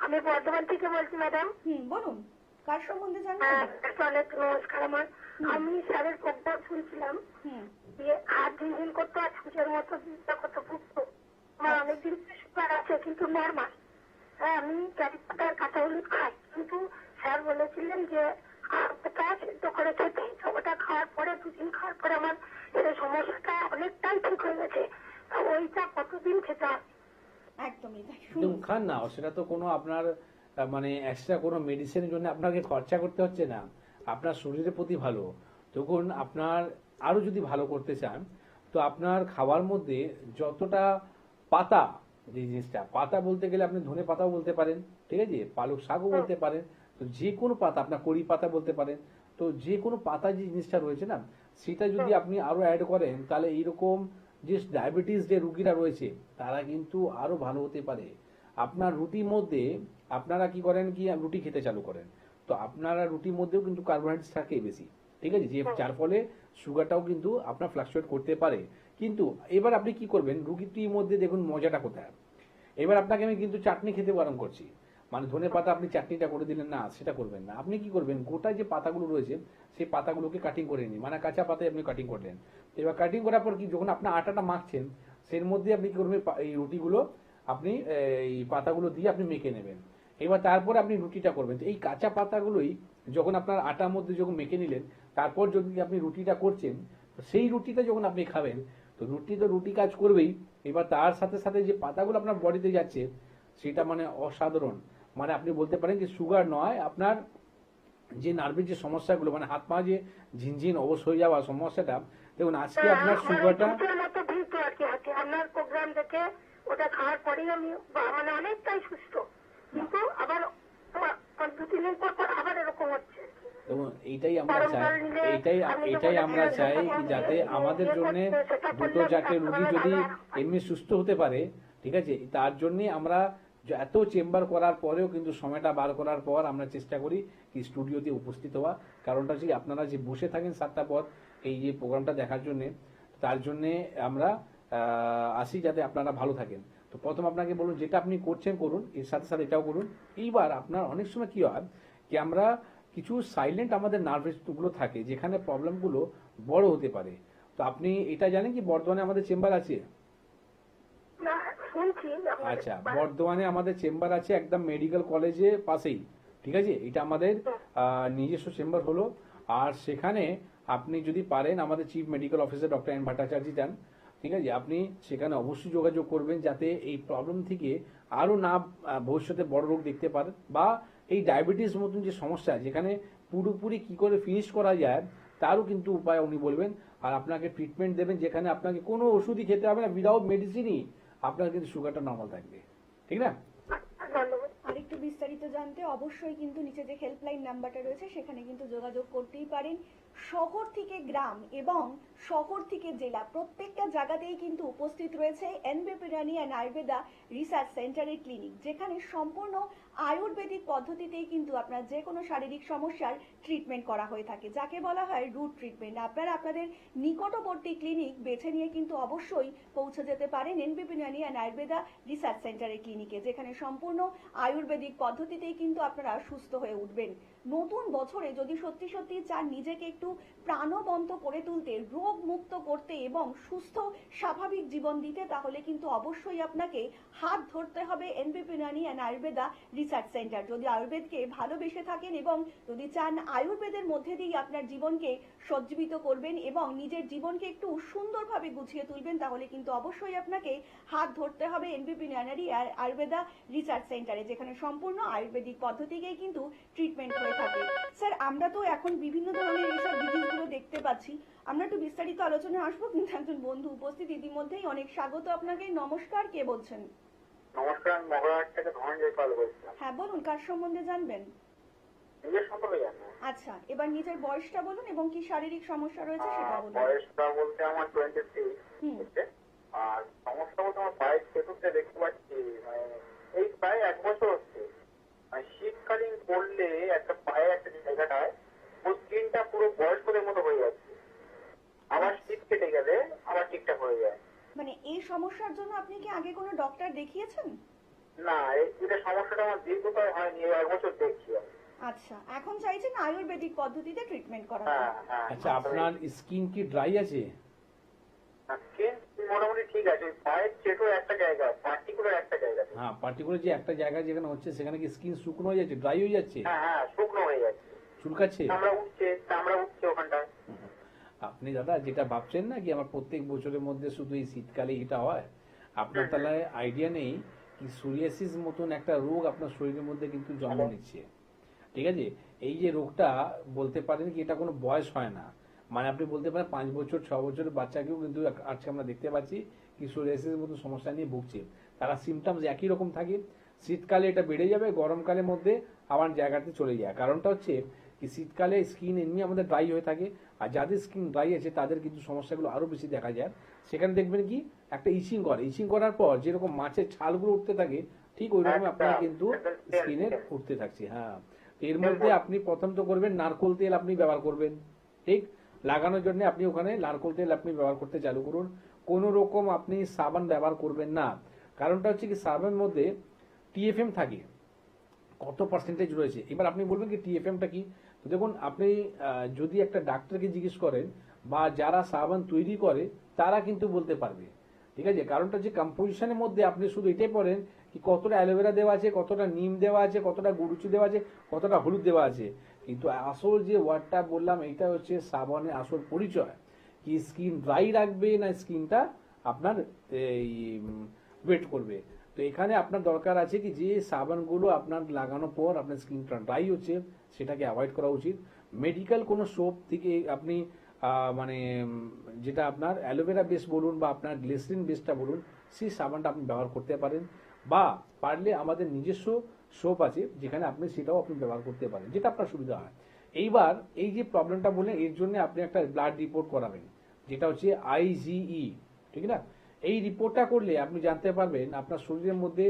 আমি বর্ধমান থেকে বলছি ম্যাডাম। বলুন, কার সম্বন্ধে হ্যাঁ, জানবেন? অনেক নমস্কার। আমি স্যারের প্রোগ্রাম শুনছিলাম, দিয়ে হাত ঝিনঝিন করতে আর ছুঁচের মতো কত ভুগতো। আমার অনেকদিন সুগার আছে কিন্তু নর্মাল। হ্যাঁ, আমি চারি পাতার কাঁচা হলুদ খাই, কিন্তু স্যার বলেছিলেন যে ওটা সিদ্ধ করে খেতে। ওটা খাওয়ার পরে, দুদিন খাওয়ার পরে আমার সেই সমস্যাটা অনেকটাই ঠিক হয়ে গেছে। ওইটা কতদিন খেতে হবে? একদমই তাই। একদম খান না, সেটা তো কোনো আপনার মানে এক্সট্রা কোনো মেডিসিনের জন্য আপনাকে খরচা করতে হচ্ছে না, আপনার শরীরের প্রতি ভালো। তখন আপনার আরো যদি ভালো করতে চান তো আপনার খাওয়ার মধ্যে যতটা পাতা, যে জিনিসটা পাতা বলতে গেলে আপনি ধনে পাতাও বলতে পারেন, ঠিক আছে, পালক শাকও বলতে পারেন, তো যে কোনো পাতা, আপনার কড়ি পাতা বলতে পারেন, তো যে কোনো পাতা যে জিনিসটা রয়েছে না, সেটা যদি আপনি আরো অ্যাড করেন তাহলে এইরকম যে ডায়াবেটিস যে রুগীরা রয়েছে তারা কিন্তু আরো ভালো হতে পারে। আপনার রুটির মধ্যে আপনারা কি করেন, কি রুটি খেতে চালু করেন, তো আপনারা রুটির মধ্যেও কিন্তু কার্বোহাইড্রেট থাকে বেশি, ঠিক আছে, যে যার ফলে সুগারটাও কিন্তু আপনার ফ্লাকচুয়েট করতে পারে। কিন্তু এবার আপনি কি করবেন, রুটির মধ্যে দেখুন মজাটা কোথায়। এবার আপনাকে আমি কিন্তু চাটনি খেতে বারণ করছি, মানে ধনে পাতা আপনি চাটনিটা করে দিলেন না, সেটা করবেন না। আপনি কি করবেন, গোটা যে পাতাগুলো রয়েছে সেই পাতাগুলোকে কাটিং করে নিন, মানে কাঁচা পাতায় আপনি কাটিং করলেন। এবার কাটিং করার পর কি, যখন আপনার আটাটা মাখছেন সের মধ্যে আপনি কি করবেন, এই রুটিগুলো আপনি এই পাতাগুলো দিয়ে আপনি মেখে নেবেন। এবার তারপরে আপনি রুটিটা করবেন। এই কাঁচা পাতাগুলোই যখন আপনার আটার মধ্যে যখন মেখে নিলেন, তারপর যদি আপনি রুটিটা করছেন, সেই রুটিটা যখন আপনি খাবেন, তো রুটি কাজ করবেই। এবার তার সাথে সাথে যে পাতাগুলো আপনার বডিতে যাচ্ছে সেটা মানে অসাধারণ, মানে আপনি বলতে পারেন যে সুগার নয়, আপনার যে নার্ভের যে সমস্যাগুলো, মানে হাত পা যে ঝিনঝিন অবশ হয়ে যাওয়া সমস্যাটা, দেখুন আজকে আপনার সুগারটা আপনার প্রোগ্রাম দেখে ওটা খাওয়ার পরেই আমি মানে অনেকটাই সুস্থ, কিন্তু আবার 2-3 দিন পর আবার এরকম হচ্ছে। এবং এইটাই আমরা চাই কি যাতে আমাদের জন্য দুটো চারটে রুগী যদি এমনি সুস্থ হতে পারে, ঠিক আছে, তার জন্য আমরা এত চেম্বার করার পরেও কিন্তু সময়টা বার করার পর আমরা চেষ্টা করি কি স্টুডিওতে উপস্থিত হওয়া। কারণটা হচ্ছে আপনারা যে বসে থাকেন 7টা পর এই যে প্রোগ্রামটা দেখার জন্য, তার জন্যে আমরা আসি যাতে আপনারা ভালো থাকেন। তো প্রথম আপনাকে বলুন, যেটা আপনি করছেন করুন, এর সাথে সাথে এটাও করুন। এইবার আপনার অনেক সময় কি হয় কি, আমরা কিছু সাইলেন্ট আমাদের নার্ভেসগুলো থাকে যেখানে প্রবলেমগুলো বড় হতে পারে। তো আপনি এটা জানেন কি বর্ধমানে আমাদের চেম্বার আছে? শুনছি আপনাদের আচ্ছা, বর্ধমানে আমাদের চেম্বার আছে একদম মেডিকেল কলেজের পাশেই, ঠিক আছে? এটা আমাদের নিজস্ব চেম্বার হলো। আর সেখানে আপনি যদি পারেন, আমাদের chief medical officer doctor N Bhattacharya যান, ঠিক আছে? আপনি সেখানে অবশ্যই যোগাযোগ করবেন, যাতে এই প্রবলেম থেকে আরো না ভবিষ্যতে বড় রোগ দেখতে পারেন, বা এই ডায়াবেটিস মতন যে সমস্যা, যেখানে পুরোপুরি কি করে ফিনিশ করা যায় তারও কিন্তু উপায় উনি বলবেন। আর আপনাকে ট্রিটমেন্ট দেবেন, যেখানে আপনাকে কোনো ওষুধই খেতে হবে না, উইদাউট মেডিসিনই আপনার কিন্তু সুগারটা নর্মাল থাকবে, ঠিক না? ধন্যবাদ। আরেকটু বিস্তারিত জানতে অবশ্যই কিন্তু নিচে যে হেল্পলাইন নাম্বারটা রয়েছে সেখানে কিন্তু যোগাযোগ করতেই পারেন। শহর থেকে গ্রাম এবং শহর থেকে জেলা প্রত্যেকটা জায়গাতেই কিন্তু উপস্থিত রয়েছে এনবিপি ইরানি অ্যান্ড আয়ুর্বেদা রিসার্চ সেন্টারের ক্লিনিক, যেখানে সম্পূর্ণ আয়ুর্বেদিক পদ্ধতিতেই কিন্তু আপনার যে কোনো শারীরিক সমস্যার ট্রিটমেন্ট করা হয়ে থাকে, যাকে বলা হয় রুট ট্রিটমেন্ট। আপনারা আপনাদের নিকটবর্তী ক্লিনিক বেছে নিয়ে কিন্তু অবশ্যই পৌঁছে যেতে পারেন এনবিপি ইরানি অ্যান্ড আয়ুর্বেদা রিসার্চ সেন্টারের ক্লিনিকে, যেখানে সম্পূর্ণ আয়ুর্বেদিক পদ্ধতিতেই কিন্তু আপনারা সুস্থ হয়ে উঠবেন। নতুন বছরে যদি সত্যি সত্যি চান নিজেকে একটু প্রাণবন্ত করে তুলতে, রোগ মুক্ত করতে এবং সুস্থ স্বাভাবিক জীবন দিতে, তাহলে কিন্তু অবশ্যই আপনাকে হাত ধরতে হবে এনবিপি ইরানি অ্যান্ড আয়ুর্বেদা রিসার্চ সেন্টার। যদি আয়ুর্বেদকে ভালোবেসে থাকেন এবং যদি চান আয়ুর্বেদের মধ্যে দিয়ে আপনার জীবনকে সজ্জীবিত করবেন এবং নিজের জীবনকে একটু সুন্দরভাবে গুছিয়ে তুলবেন, তাহলে কিন্তু অবশ্যই আপনাকে হাত ধরতে হবে এনবিপি ইরানি আয়ুর্বেদা রিসার্চ সেন্টারে, যেখানে সম্পূর্ণ আয়ুর্বেদিক পদ্ধতিকেই কিন্তু ট্রিটমেন্ট হয়ে থাকে। স্যার, আমরা তো এখন বিভিন্ন ধরনের এইসব ডিজিজগুলো দেখতে পাচ্ছি, আমরা একটু বিস্তারিত আলোচনায় আসবো, কিন্তু একজন বন্ধু উপস্থিত ইতিমধ্যেই। অনেক স্বাগত আপনাকে। নমস্কার, কে বলছেন? নমস্কার, আমি মগরাহাট থেকে ধনঞ্জয় পাল বলছিলাম। হ্যাঁ বলুন, কার সম্বন্ধে জানবেন? নিজের সম্পর্কে জানো? আচ্ছা, এবার নিজের বয়সটা বলুন এবং কি শারীরিক সমস্যা রয়েছে সেটা বলুন। বয়সটা বলতে আমার 23 হুম। হচ্ছে। আর সমস্যা বলতে আমার পায়ের সেতুতে দেখতে পাচ্ছি, মানে এই প্রায় 1 বছর হচ্ছে। আর শীতকালীন পড়লে একটা পায়ে একটা জায়গাটায় ওই স্কিনটা পুরো বয়স্কদের মতো হয়ে যাচ্ছে। আবার শীত কেটে গেলে আবার ঠিকঠাক হয়ে যায়। মানে এই সমস্যার জন্য আপনি কি আগে কোনো ডক্টর দেখিয়েছেন? না, এটা সমস্যাটা আমার দীর্ঘকাল হয়নি, 1 বছর দেখছি আমি। আচ্ছা, এখন চাইছেন আয়ুর্বেদিক পদ্ধতিতে ট্রিটমেন্ট করা। হ্যাঁ হ্যাঁ। আচ্ছা, আপনার স্কিন কি ড্রাই আছে? স্কিন মোটামুটি ঠিক আছে, পায়ের চেটো একটা জায়গা, পার্টিকুলার একটা জায়গা। হ্যাঁ, পার্টিকুলার যে একটা জায়গা যেখানে হচ্ছে সেখানে কি স্কিন শুকনো হয়ে যাচ্ছে, ড্রাই হয়ে যাচ্ছে, হ্যাঁ হ্যাঁ, শুকনো হয়ে যাচ্ছে, চুলকাচ্ছে? চামড়া উঠছে ওখানটায়। আপনি দাদা যেটা ভাবছেন না কি আমার প্রত্যেক বছরের মধ্যে শুধু এই শীতকালে এটা হয়, আপনার তাহলে আইডিয়া নেই কি সোরিয়াসিস মতন একটা রোগ আপনার শরীরের মধ্যে কিন্তু জন্ম নিচ্ছে, ঠিক আছে? এই যে রোগটা বলতে পারেন কি এটা কোনো বয়স হয় না, মানে আপনি বলতে পারেন 5 বছর 6 বছরের বাচ্চাকেও কিন্তু আজকে আমরা দেখতে পাচ্ছি কি সোরিয়াসিসের মতো সমস্যা নিয়ে ভুগছে। তারা সিমটমস একই রকম থাকে, শীতকালে এটা বেড়ে যাবে, গরমকালের মধ্যে আবার জায়গাতে চলে যায়। কারণটা হচ্ছে কি শীতকালে স্কিন এমনি আমাদের ড্রাই হয়ে থাকে, আর যাদের স্কিন ড্রাই আছে তাদের কিন্তু সমস্যাগুলো আরো বেশি দেখা যায়। সেখানে দেখবেন কি একটা ইচিং করে, ইচিং করার পর যেরকম মাছের ছালগুলো উঠতে থাকে ঠিক ওই রকম আপনার কিন্তু স্কিনের উঠতে থাকছে। হ্যাঁ, এর মধ্যে আপনি প্রথম তো করবেন নারকোল তেল আপনি ব্যবহার করবেন, ঠিক? লাগানোর জন্য আপনি ওখানে নারকোল তেল আপনি ব্যবহার করতে চালু করুন। কোন রকম আপনি সাবান ব্যবহার করবেন না, কারণটা হচ্ছে কি সাবানের মধ্যে টিএফএম থাকে, কত পার্সেন্টেজ রয়েছে। এবার আপনি বলবেন কি টিএফএমটা কি? তো দেখুন, আপনি যদি একটা ডাক্তারকে জিজ্ঞেস করেন বা যারা সাবান তৈরি করে তারা কিন্তু বলতে পারবে, ঠিক আছে? কারণটা হচ্ছে কম্পোজিশনের মধ্যে আপনি শুধু এটাই পড়েন কি কতটা অ্যালোভেরা দেওয়া আছে, কতটা নিম দেওয়া আছে, কতটা গুরুচি দেওয়া আছে, কতটা হলুদ দেওয়া আছে, কিন্তু আসল যে ওয়ার্ডটা বললাম এটা হচ্ছে সাবানের আসল পরিচয়, কি স্কিন ড্রাই রাখবে না স্কিনটা আপনার এই ওয়েট করবে। তো এখানে আপনার দরকার আছে কি যে সাবানগুলো আপনার লাগানোর পর আপনার স্কিনটা ড্রাই হচ্ছে সেটাকে অ্যাভয়েড করা উচিত। মেডিকেল কোনো সোপ থেকে আপনি মানে যেটা আপনার অ্যালোভেরা বেস বলুন বা আপনার গ্লিসারিন বেসটা বলুন, সেই সাবানটা আপনি ব্যবহার করতে পারেন, বা পারলে আমাদের নিজস্ব সোপ আছে যেখানে আপনি সেটাও আপনি ব্যবহার করতে পারেন, যেটা আপনার সুবিধা হয়। এইবার এই যে প্রবলেমটা বললেন এর জন্য আপনি একটা ব্লাড রিপোর্ট করাবেন, যেটা হচ্ছে IgE, ঠিক না? এই রিপোর্টটা করলে আপনি জানতে পারবেন আপনার শরীরের মধ্যে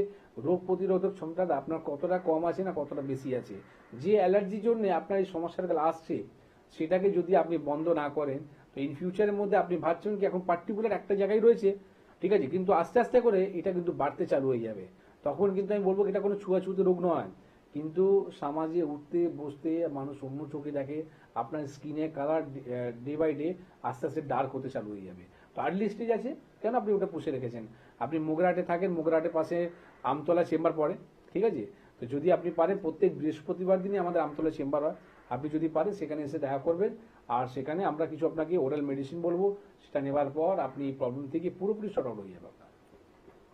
রোগ প্রতিরোধক ক্ষমতাটা আপনার কতটা কম আছে না কতটা বেশি আছে। যে অ্যালার্জির জন্য আপনার এই সমস্যাটা আসছে সেটাকে যদি আপনি বন্ধ না করেন, তো ইন ফিউচারের মধ্যে আপনি ভাবছেন কি এখন পার্টিকুলার একটা জায়গায় রয়েছে, ঠিক আছে, কিন্তু আস্তে আস্তে করে এটা কিন্তু বাড়তে চালু হয়ে যাবে। তখন কিন্তু আমি বলবো এটা কোনো ছুঁয়াছুঁতে রোগ নয়, কিন্তু সমাজে উঠতে বসতে মানুষ অন্য চোখে দেখে, আপনার স্কিনে কালার ডে বাই ডে আস্তে আস্তে ডার্ক হতে চালু হয়ে যাবে। তো আর্লি স্টেজ আছে কেন আপনি ওটা পুষে রেখেছেন? আপনি মোগরাহাটে থাকেন, মোগরাহাটের পাশে আমতলা চেম্বার পড়ে, ঠিক আছে? তো যদি আপনি পারেন প্রত্যেক বৃহস্পতিবার দিনই আমাদের আমতলা চেম্বার হয়, আপনি যদি পারেন সেখানে এসে দেখা করবেন। আর সেখানে আমরা কিছু আপনাকে ওরাল মেডিসিন বলবো, সেটা নেওয়ার পর আপনি এই প্রবলেম থেকে পুরোপুরি সর্ট আউট হয়ে যাবে আপনার।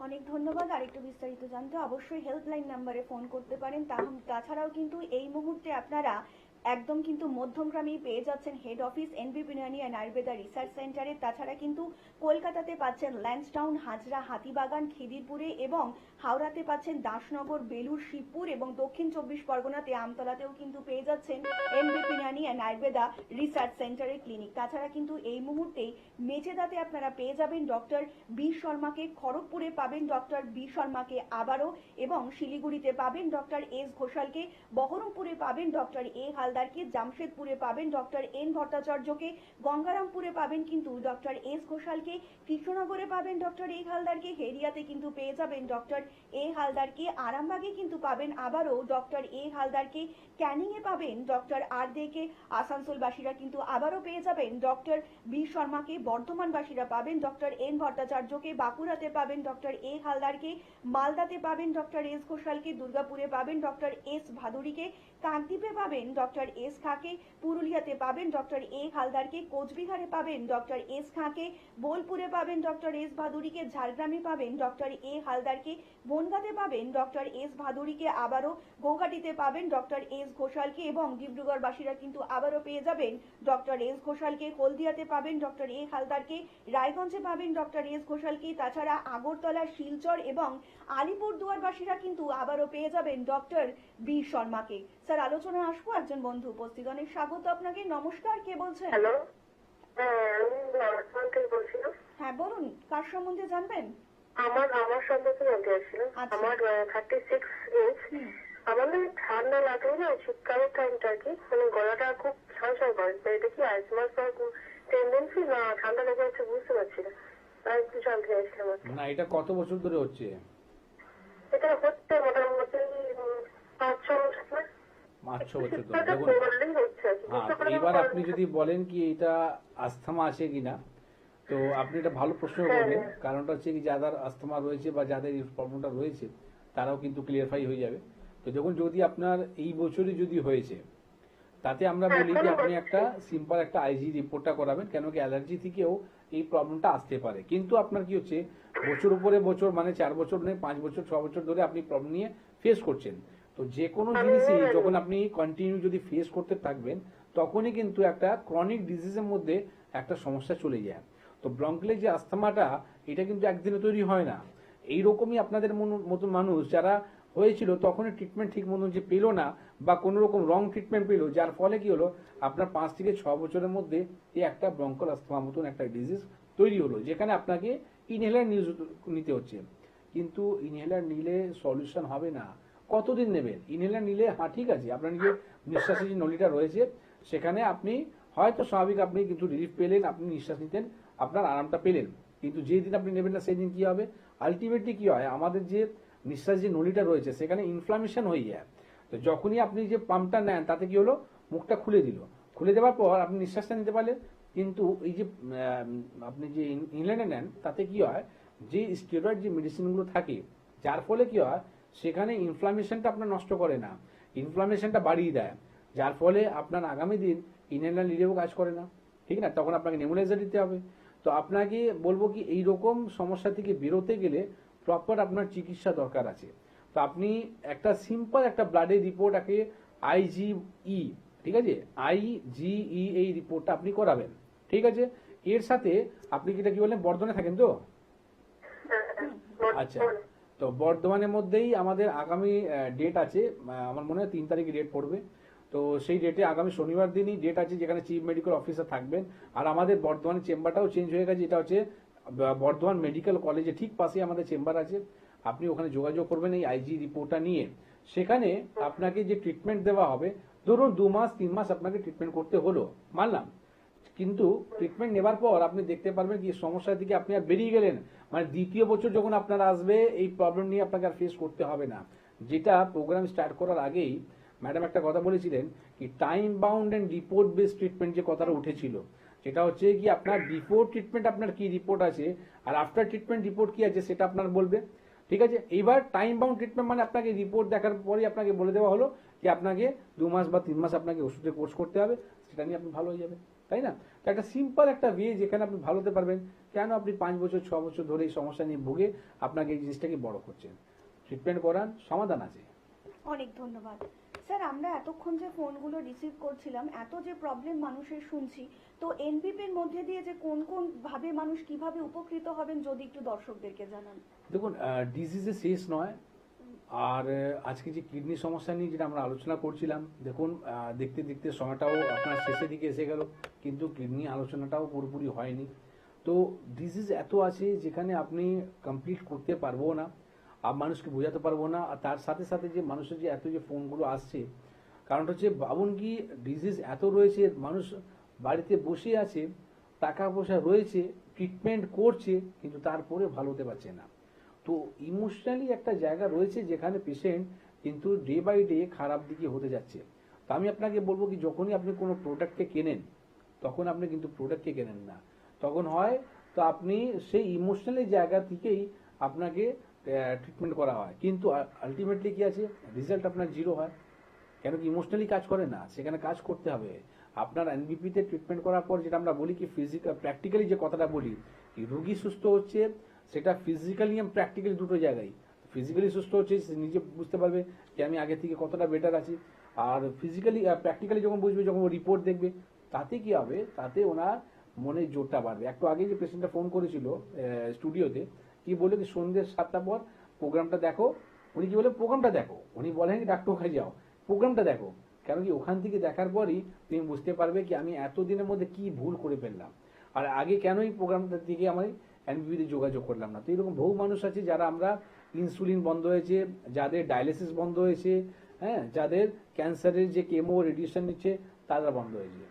অনেক ধন্যবাদ। আরেকটু বিস্তারিত জানতে অবশ্যই হেল্পলাইন নাম্বারে ফোন করতে পারেন। তাছাড়াও কিন্তু এই মুহূর্তে আপনারা একদম কিন্তু মধ্যমগ্রামেই পেয়ে যাচ্ছেন head office এনবিপি Unani and Ayurveda research সেন্টারে। তাছাড়া কিন্তু কলকাতাতে পাচ্ছেন ল্যান্সটাউন, হাজরা, হাতিবাগান, খিদিরপুরে এবং হাওড়াতে পাচ্ছেন দাসনগর, বেলুর, শিবপুর এবং দক্ষিণ 24 পরগনাতে আমতলাতেও কিন্তু পেয়ে যাচ্ছেন এনবিপি ইউনানি অ্যান্ড আয়ুর্বেদা রিসার্চ সেন্টারের ক্লিনিক। তাছাড়া কিন্তু এই মুহূর্তেই মেচেদাতে আপনারা পেয়ে যাবেন ডক্টর বি শর্মাকে, খড়গপুরে পাবেন ডক্টর বি শর্মাকে আবারও, এবং শিলিগুড়িতে পাবেন ডক্টর এস ঘোষালকে, বহরমপুরে পাবেন ডক্টর এ হালদারকে, জামশেদপুরে পাবেন ডক্টর এন ভট্টাচার্যকে, গঙ্গারামপুরে পাবেন কিন্তু ডক্টর এস ঘোষালকে, কৃষ্ণনগরে পাবেন ডক্টর এ হালদারকে, হেরিয়াতে কিন্তু পেয়ে যাবেন ডক্টর এ হালদারকে, আরামবাগে কিন্তু পাবেন আবারও ডক্টর এ হালদারকে, ক্যানিংয়ে পাবেন ডক্টর আর দেকে, আসানসোলবাসীরা কিন্তু আবারও পেয়ে যাবেন ডক্টর বি শর্মাকে, বর্ধমানবাসীরা পাবেন ডক্টর এন ভট্টাচার্যকে, বাঁকুড়াতে পাবেন ডক্টর এ হালদারকে, মালদাতে পাবেন ডক্টর এস ঘোষালকে, দুর্গাপুরে পাবেন ডক্টর এস ভাদুরীকে, কাকদ্বীপে পাবেন ডক্টর এস খাঁকে, পুরুলিয়াতে পাবেন ডক্টর এ হালদারকে, কোচবিহারে পাবেন ডক্টর এস খাঁকে, বোলপুরে পাবেন ডক্টর এস ভাদুরীকে, ঝাড়গ্রামে পাবেন ডক্টর এ হালদারকে, বনগাঁতে পাবেন ডক্টর এস ভাদুরীকে আবারও, গৌহাটিতে পাবেন ডক্টর এস ঘোষালকে এবং ডিব্রুগড়বাসীরা কিন্তু আবারও পেয়ে যাবেন ডক্টর এস ঘোষালকে, হলদিয়াতে পাবেন ডক্টর এ হালদারকে, রায়গঞ্জে পাবেন ডক্টর এস ঘোষালকে, তাছাড়া আগরতলা, শিলচর এবং আলিপুরদুয়ারবাসীরা কিন্তু আবারও পেয়ে যাবেন ডক্টর বি শর্মাকে। স্যার, আলোচনায় আসবো, একজন বন্ধু উপস্থিত। অনেক স্বাগত আপনাকে। নমস্কার, কে বলছেন? হ্যালো, আমি বর্ধমান থেকে বলছিলাম। হ্যাঁ বলুন, কার সম্বন্ধে জানবেন? আমার সম্পর্কে জানতে চাইছিলাম। আচ্ছা। আমার 36 এজ। আমার না ঠান্ডা লাগলে না শীতকালের টাইমটা আর কি, মানে গলাটা খুব ছয় করে। তো এটা কি আইসমাস টেন্ডেন্সি না ঠান্ডা লেগে আছে বুঝতে পারছি না, তাই একটু জানতে চাইছিলাম আর কি। না, এটা কত বছর ধরে হচ্ছে? এটা হচ্ছে মোটামুটি 5-6 বছর। 5-6 বছর ধরে। এটা দেখুন, বললেই হচ্ছে আর কি। হ্যাঁ, এবার আপনি যদি বলেন কি এটা আস্থমা আছে কিনা, তো আপনি এটা ভালো প্রশ্ন করবেন। কারণটা হচ্ছে কি, যাদের আস্থমা রয়েছে বা যাদের এই প্রবলেমটা রয়েছে তারাও কিন্তু ক্লিয়ারফাই হয়ে যাবে। তো দেখুন, যদি আপনার এই বছরই যদি হয়েছে, তাতে আমরা বলি যে আপনি একটা সিম্পল একটা আইজি রিপোর্টটা করাবেন, কেন কি অ্যালার্জি থেকেও এই প্রবলেমটা আসতে পারে। কিন্তু আপনার কি হচ্ছে, বছর উপরে বছর, মানে 4 বছর নেই, 5 বছর 6 বছর ধরে আপনি প্রবলেম নিয়ে ফেস করছেন। তো যে কোনো জিনিসই যখন আপনি কন্টিনিউ যদি ফেস করতে থাকবেন, তখনই কিন্তু একটা ক্রনিক ডিজিজের মধ্যে একটা সমস্যা চলে যায়। তো ব্রঙ্কিলের যে আস্থমাটা, এটা কিন্তু একদিনে তৈরি হয় না। এইরকমই আপনাদের মতো মানুষ যারা হয়েছিল তখনই ট্রিটমেন্ট ঠিক মতন যে পেলো না, বা কোনো রকম রং ট্রিটমেন্ট পেলো, যার ফলে কি হলো, আপনার 5 থেকে 6 বছরের মধ্যে এই একটা ব্রঙ্কল আস্থমা মতন একটা ডিজিজ তৈরি হলো, যেখানে আপনাকে ইনহেলার নিতে হচ্ছে। কিন্তু ইনহেলার নিলে সলিউশন হবে না। কতদিন নেবেন ইনহেলার নিলে? হ্যাঁ ঠিক আছে, আপনার যে নিঃশ্বাসের যে নলিটা রয়েছে সেখানে আপনি হয়তো স্বাভাবিক আপনি কিন্তু রিলিফ পেলেন, আপনি নিঃশ্বাস নিতেন, আপনার আরামটা পেলেন। কিন্তু যেই দিন আপনি নেবেন না সেই দিন কি হবে, আলটিমেটলি কি হয়, আমাদের যে নিঃশ্বাস যে নলিটা রয়েছে সেখানে ইনফ্লামেশন হয়ে যায়। তো যখনই আপনি যে পাম্পটা নেন, তাতে কি হলো, মুখটা খুলে দিল, খুলে দেওয়ার পর আপনি নিঃশ্বাসটা নিতে পারলেন। কিন্তু এই যে আপনি যে ইনহেলার নেন, তাতে কি হয়, যে স্টেরয়েড যে মেডিসিনগুলো থাকে, যার ফলে কি হয়, সেখানে ইনফ্লামেশনটা আপনার নষ্ট করে না, ইনফ্লামেশনটা বাড়িয়ে দেয়, যার ফলে আপনার আগামী দিন ইনহেলার নিলেও কাজ করে না, ঠিক না? তখন আপনাকে নেবুলাইজার দিতে হবে। তো আপনাকে বলবো কি, এই রকম সমস্যা থেকে বেরোতে গেলে প্রপার আপনার চিকিৎসা দরকার আছে। তো আপনি একটা সিম্পল একটা ব্লাডের রিপোর্ট, একে IgE, ঠিক আছে, IgE এই রিপোর্টটা আপনি করাবেন, ঠিক আছে? এর সাথে আপনি কি বললেন, বর্ধমানে থাকেন তো? আচ্ছা, তো বর্ধমানের মধ্যেই আমাদের আগামী ডেট আছে, আমার মনে হয় 3 তারিখে ডেট পড়বে। তো সেই ডেটে আগামী শনিবার দিনই ডেট আছে, যেখানে চিফ মেডিকেল অফিসার থাকবেন। আর আমাদের বর্ধমানের চেম্বারটাও চেঞ্জ হয়ে গেছে, এটা হচ্ছে বর্ধমান মেডিকেল কলেজে ঠিক পাশে আমাদের চেম্বার আছে। আপনি ওখানে যোগাযোগ করবেন এই IG রিপোর্টটা নিয়ে। সেখানে আপনাকে যে ট্রিটমেন্ট দেওয়া হবে, ধরুন 2 মাস 3 মাস আপনাকে ট্রিটমেন্ট করতে হলো, মানলাম, কিন্তু ট্রিটমেন্ট নেবার পর আপনি দেখতে পারবেন কি সমস্যার দিকে আপনি আর বেরিয়ে গেলেন, মানে দ্বিতীয় বছর যখন আপনার আসবে, এই প্রবলেম নিয়ে আপনাকে আর ফেস করতে হবে না। যেটা প্রোগ্রাম স্টার্ট করার আগেই ম্যাডাম একটা কথা বলেছিলেন কি, time bound and report based treatment যে কথাটা উঠেছিল, যেটা হচ্ছে কি আপনার বিফোর ট্রিটমেন্ট আপনার কি রিপোর্ট আছে আর আফটার ট্রিটমেন্ট রিপোর্ট কি আছে সেটা আপনার বলবে। ঠিক আছে, এইবার টাইম বাউন্ড ট্রিটমেন্ট মানে আপনাকে রিপোর্ট দেখার পরে আপনাকে বলে দেওয়া হলো যে আপনাকে 2 মাস বা 3 মাস আপনাকে ওষুধের কোর্স করতে হবে, সেটা নিয়ে আপনি ভালো হয়ে যাবেন, তাই না? তো একটা সিম্পল একটা ওয়ে যেখানে আপনি ভালো হতে পারবেন। কেন আপনি 5 বছর 6 বছর ধরে এই সমস্যা নিয়ে ভুগে আপনাকে এই জিনিসটাকে বড় করছেন? ট্রিটমেন্ট করান, সমাধান আছে। অনেক ধন্যবাদ স্যার। আমরা এতক্ষণ যে ফোনগুলো রিসিভ করছিলাম, এত যে প্রবলেম মানুষের শুনছি, তো এনপিপির মধ্যে দিয়ে যে কোন কোন ভাবে মানুষ কিভাবে উপকৃত হবেন যদি একটু দর্শকদেরকে জানান। দেখুন, ডিজিজে শেষ নয়। আর আজকে যে কিডনি সমস্যা নিয়ে যেটা আমরা আলোচনা করছিলাম, দেখুন দেখতে দেখতে সময়টাও আপনার শেষের দিকে এসে গেল, কিন্তু কিডনি আলোচনাটাও পুরোপুরি হয়নি। তো ডিজিজ এত আছে যেখানে আপনি কমপ্লিট করতে পারবো না, আর মানুষকে বোঝাতে পারবো না। আর তার সাথে সাথে যে মানুষের যে এত যে ফোনগুলো আসছে, কারণটা হচ্ছে ভাবুন কি ডিজিজ এত রয়েছে, মানুষ বাড়িতে বসে আছে, টাকা পয়সা রয়েছে, ট্রিটমেন্ট করছে, কিন্তু তারপরে ভালো হতে পারছে না। তো ইমোশনালি একটা জায়গা রয়েছে যেখানে পেশেন্ট কিন্তু ডে বাই ডে খারাপ দিকে হতে যাচ্ছে। তো আমি আপনাকে বলবো কি যখনই আপনি কোনো প্রোডাক্টকে কেনেন, তখন আপনি কিন্তু প্রোডাক্টকে কেনেন না, তখন হয় তো আপনি সেই ইমোশনালি জায়গা থেকেই আপনাকে ট্রিটমেন্ট করা হয়, কিন্তু আলটিমেটলি কি আছে, রেজাল্ট আপনার জিরো হয়। কেন কি ইমোশনালি কাজ করে না, সেখানে কাজ করতে হবে। আপনার এনবিপিতে ট্রিটমেন্ট করার পর যেটা আমরা বলি কি ফিজিক্যাল প্র্যাকটিক্যালি যে কথাটা বলি কি রোগী সুস্থ হচ্ছে, সেটা ফিজিক্যালি এবং প্র্যাকটিক্যালি দুটো জায়গায়। ফিজিক্যালি সুস্থ হচ্ছে, সে নিজে বুঝতে পারবে যে আমি আগে থেকে কতটা বেটার আছি। আর ফিজিক্যালি প্র্যাকটিক্যালি যখন বুঝবে, যখন রিপোর্ট দেখবে, তাতে কি হবে, তাতে ওনার মনে জোরটা বাড়বে। একটু আগে যে পেশেন্টটা ফোন করেছিল স্টুডিওতে, কি বলে কি সন্ধ্যে 7টার পর প্রোগ্রামটা দেখো। উনি কি বলে প্রোগ্রামটা দেখো, উনি বলেন কি ডাক্তার ওখানে যাও, প্রোগ্রামটা দেখো। কেন কি ওখান থেকে দেখার পরই তুমি বুঝতে পারবে কি আমি এতদিনের মধ্যে কি ভুল করে ফেললাম, আর আগে কেন এই প্রোগ্রামটা দিকে আমি এনবিপিতে যোগাযোগ করলাম না। তো এরকম বহু মানুষ আছে যারা আমরা ইনসুলিন বন্ধ হয়েছে, যাদের ডায়ালিসিস বন্ধ হয়েছে, হ্যাঁ, যাদের ক্যান্সারের যে কেমো রেডিয়েশন নিচ্ছে তারা বন্ধ হয়েছে।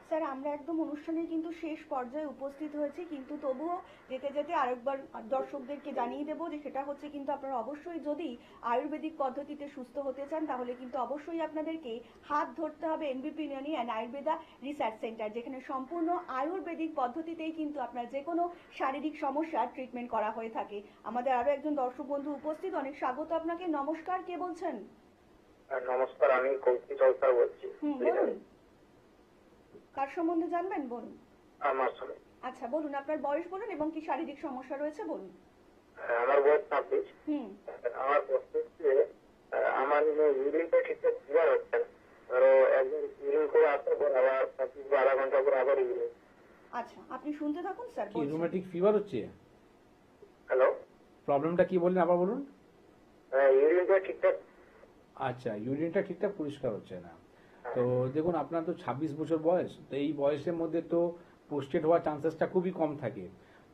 স্যার, আমরা একদম অনুষ্ঠানের কিন্তু শেষ পর্যায়ে উপস্থিত হয়েছি, কিন্তু তবুও যেতে যেতে আরেকবার দর্শকদেরকে জানিয়ে দেবো যে সেটা হচ্ছে কিন্তু আপনারা অবশ্যই যদি আয়ুর্বেদিক পদ্ধতিতে সুস্থ হতে চান, তাহলে কিন্তু অবশ্যই আপনাদেরকে হাত ধরতে হবে এনবিপি Unani and Ayurveda research centre, যেখানে সম্পূর্ণ আয়ুর্বেদিক পদ্ধতিতেই কিন্তু আপনার যে কোনো শারীরিক সমস্যার ট্রিটমেন্ট করা হয়ে থাকে। আমাদের আরো একজন দর্শক বন্ধু উপস্থিত, অনেক স্বাগত আপনাকে। নমস্কার, কে বলছেন? নমস্কার, আমি কৌশিক সরকার বলছি। বলুন, কার সম্বন্ধে জানবেন বলুন। আমার সঙ্গে আচ্ছা বলুন, আপনার বয়স বলুন এবং কি শারীরিক সমস্যা রয়েছে বলুন। আমার বয়স 26। আমার প্রশ্ন হচ্ছে আমার ইউরিনটা ঠিকঠাক ক্লিয়ার হচ্ছে না। ধরো একদিন ইউরিন করে আসার পর আবার 25 বা আধা ঘন্টা পর আবার ইউরিন। আচ্ছা, আপনি শুনতে থাকুন স্যার। কি রুমেটিক ফিভার হচ্ছে? হ্যালো, প্রবলেমটা কি বললেন আবার বলুন। ইউরিনটা ঠিকঠাক, আচ্ছা, ইউরিনটা ঠিকঠাক পরিষ্কার হচ্ছে না। তো দেখুন, আপনার তো 26 বছর বয়স, তো এই বয়সের মধ্যে তো পোস্টেড হওয়ার চান্সেসটা খুবই কম থাকে,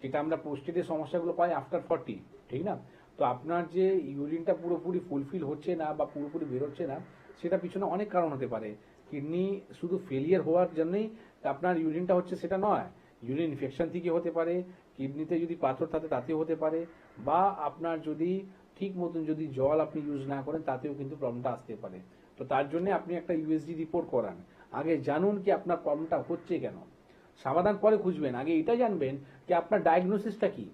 যেটা আমরা পোস্টেডের সমস্যাগুলো পাই আফটার 40, ঠিক না? তো আপনার যে ইউরিনটা পুরোপুরি ফুলফিল হচ্ছে না বা পুরোপুরি বেরোচ্ছে না, সেটা পিছনে অনেক কারণ হতে পারে। কিডনি শুধু ফেলিয়ার হওয়ার জন্যই আপনার ইউরিনটা হচ্ছে সেটা নয়, ইউরিন ইনফেকশন থেকে হতে পারে, কিডনিতে যদি পাথর থাকে তাতেও হতে পারে, বা আপনার যদি ঠিক মতন যদি জল আপনি ইউজ না করেন তাতেও কিন্তু প্রবলেমটা আসতে পারে। তো তার জন্য আপনি একটা ইউএসজি রিপোর্ট করান, আগে জানুন কি আপনার প্রবলেমটা হচ্ছে কেন, সমাধান পরে খুঁজবেন, আগে এটা জানবেন যে আপনার ডায়াগনোসিসটা কি।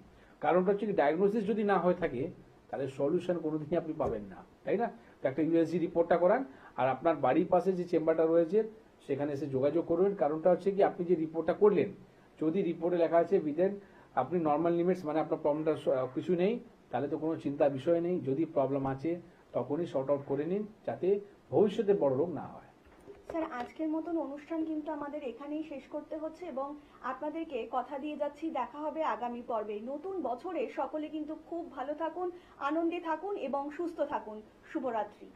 কারণটা হচ্ছে কি ডায়াগনোসিস যদি না হয়ে থাকে তাহলে সলিউশন কোনোদিনই আপনি পাবেন না, তাই না? তো একটা ইউএসজি রিপোর্টটা করান, আর আপনার বাড়ির পাশে যে চেম্বারটা রয়েছে সেখানে এসে যোগাযোগ করবেন। কারণটা হচ্ছে কি আপনি যে রিপোর্টটা করলেন, যদি রিপোর্টে লেখা আছে উইদিন আপনি নর্মাল লিমিটস, মানে আপনার প্রবলেমটা কিছু নেই, তাহলে তো কোনো চিন্তার বিষয় নেই। যদি প্রবলেম আছে তখনই শর্ট আউট করে নিন, যাতে ভবিষ্যতে বড় রোগ না হয়। স্যার, আজকের মতন অনুষ্ঠান কিন্তু আমাদের এখানেই শেষ করতে হচ্ছে এবং আপনাদেরকে কথা দিয়ে যাচ্ছি দেখা হবে আগামী পর্বে। নতুন বছরে সকলে কিন্তু খুব ভালো থাকুন, আনন্দে থাকুন এবং সুস্থ থাকুন। শুভরাত্রি।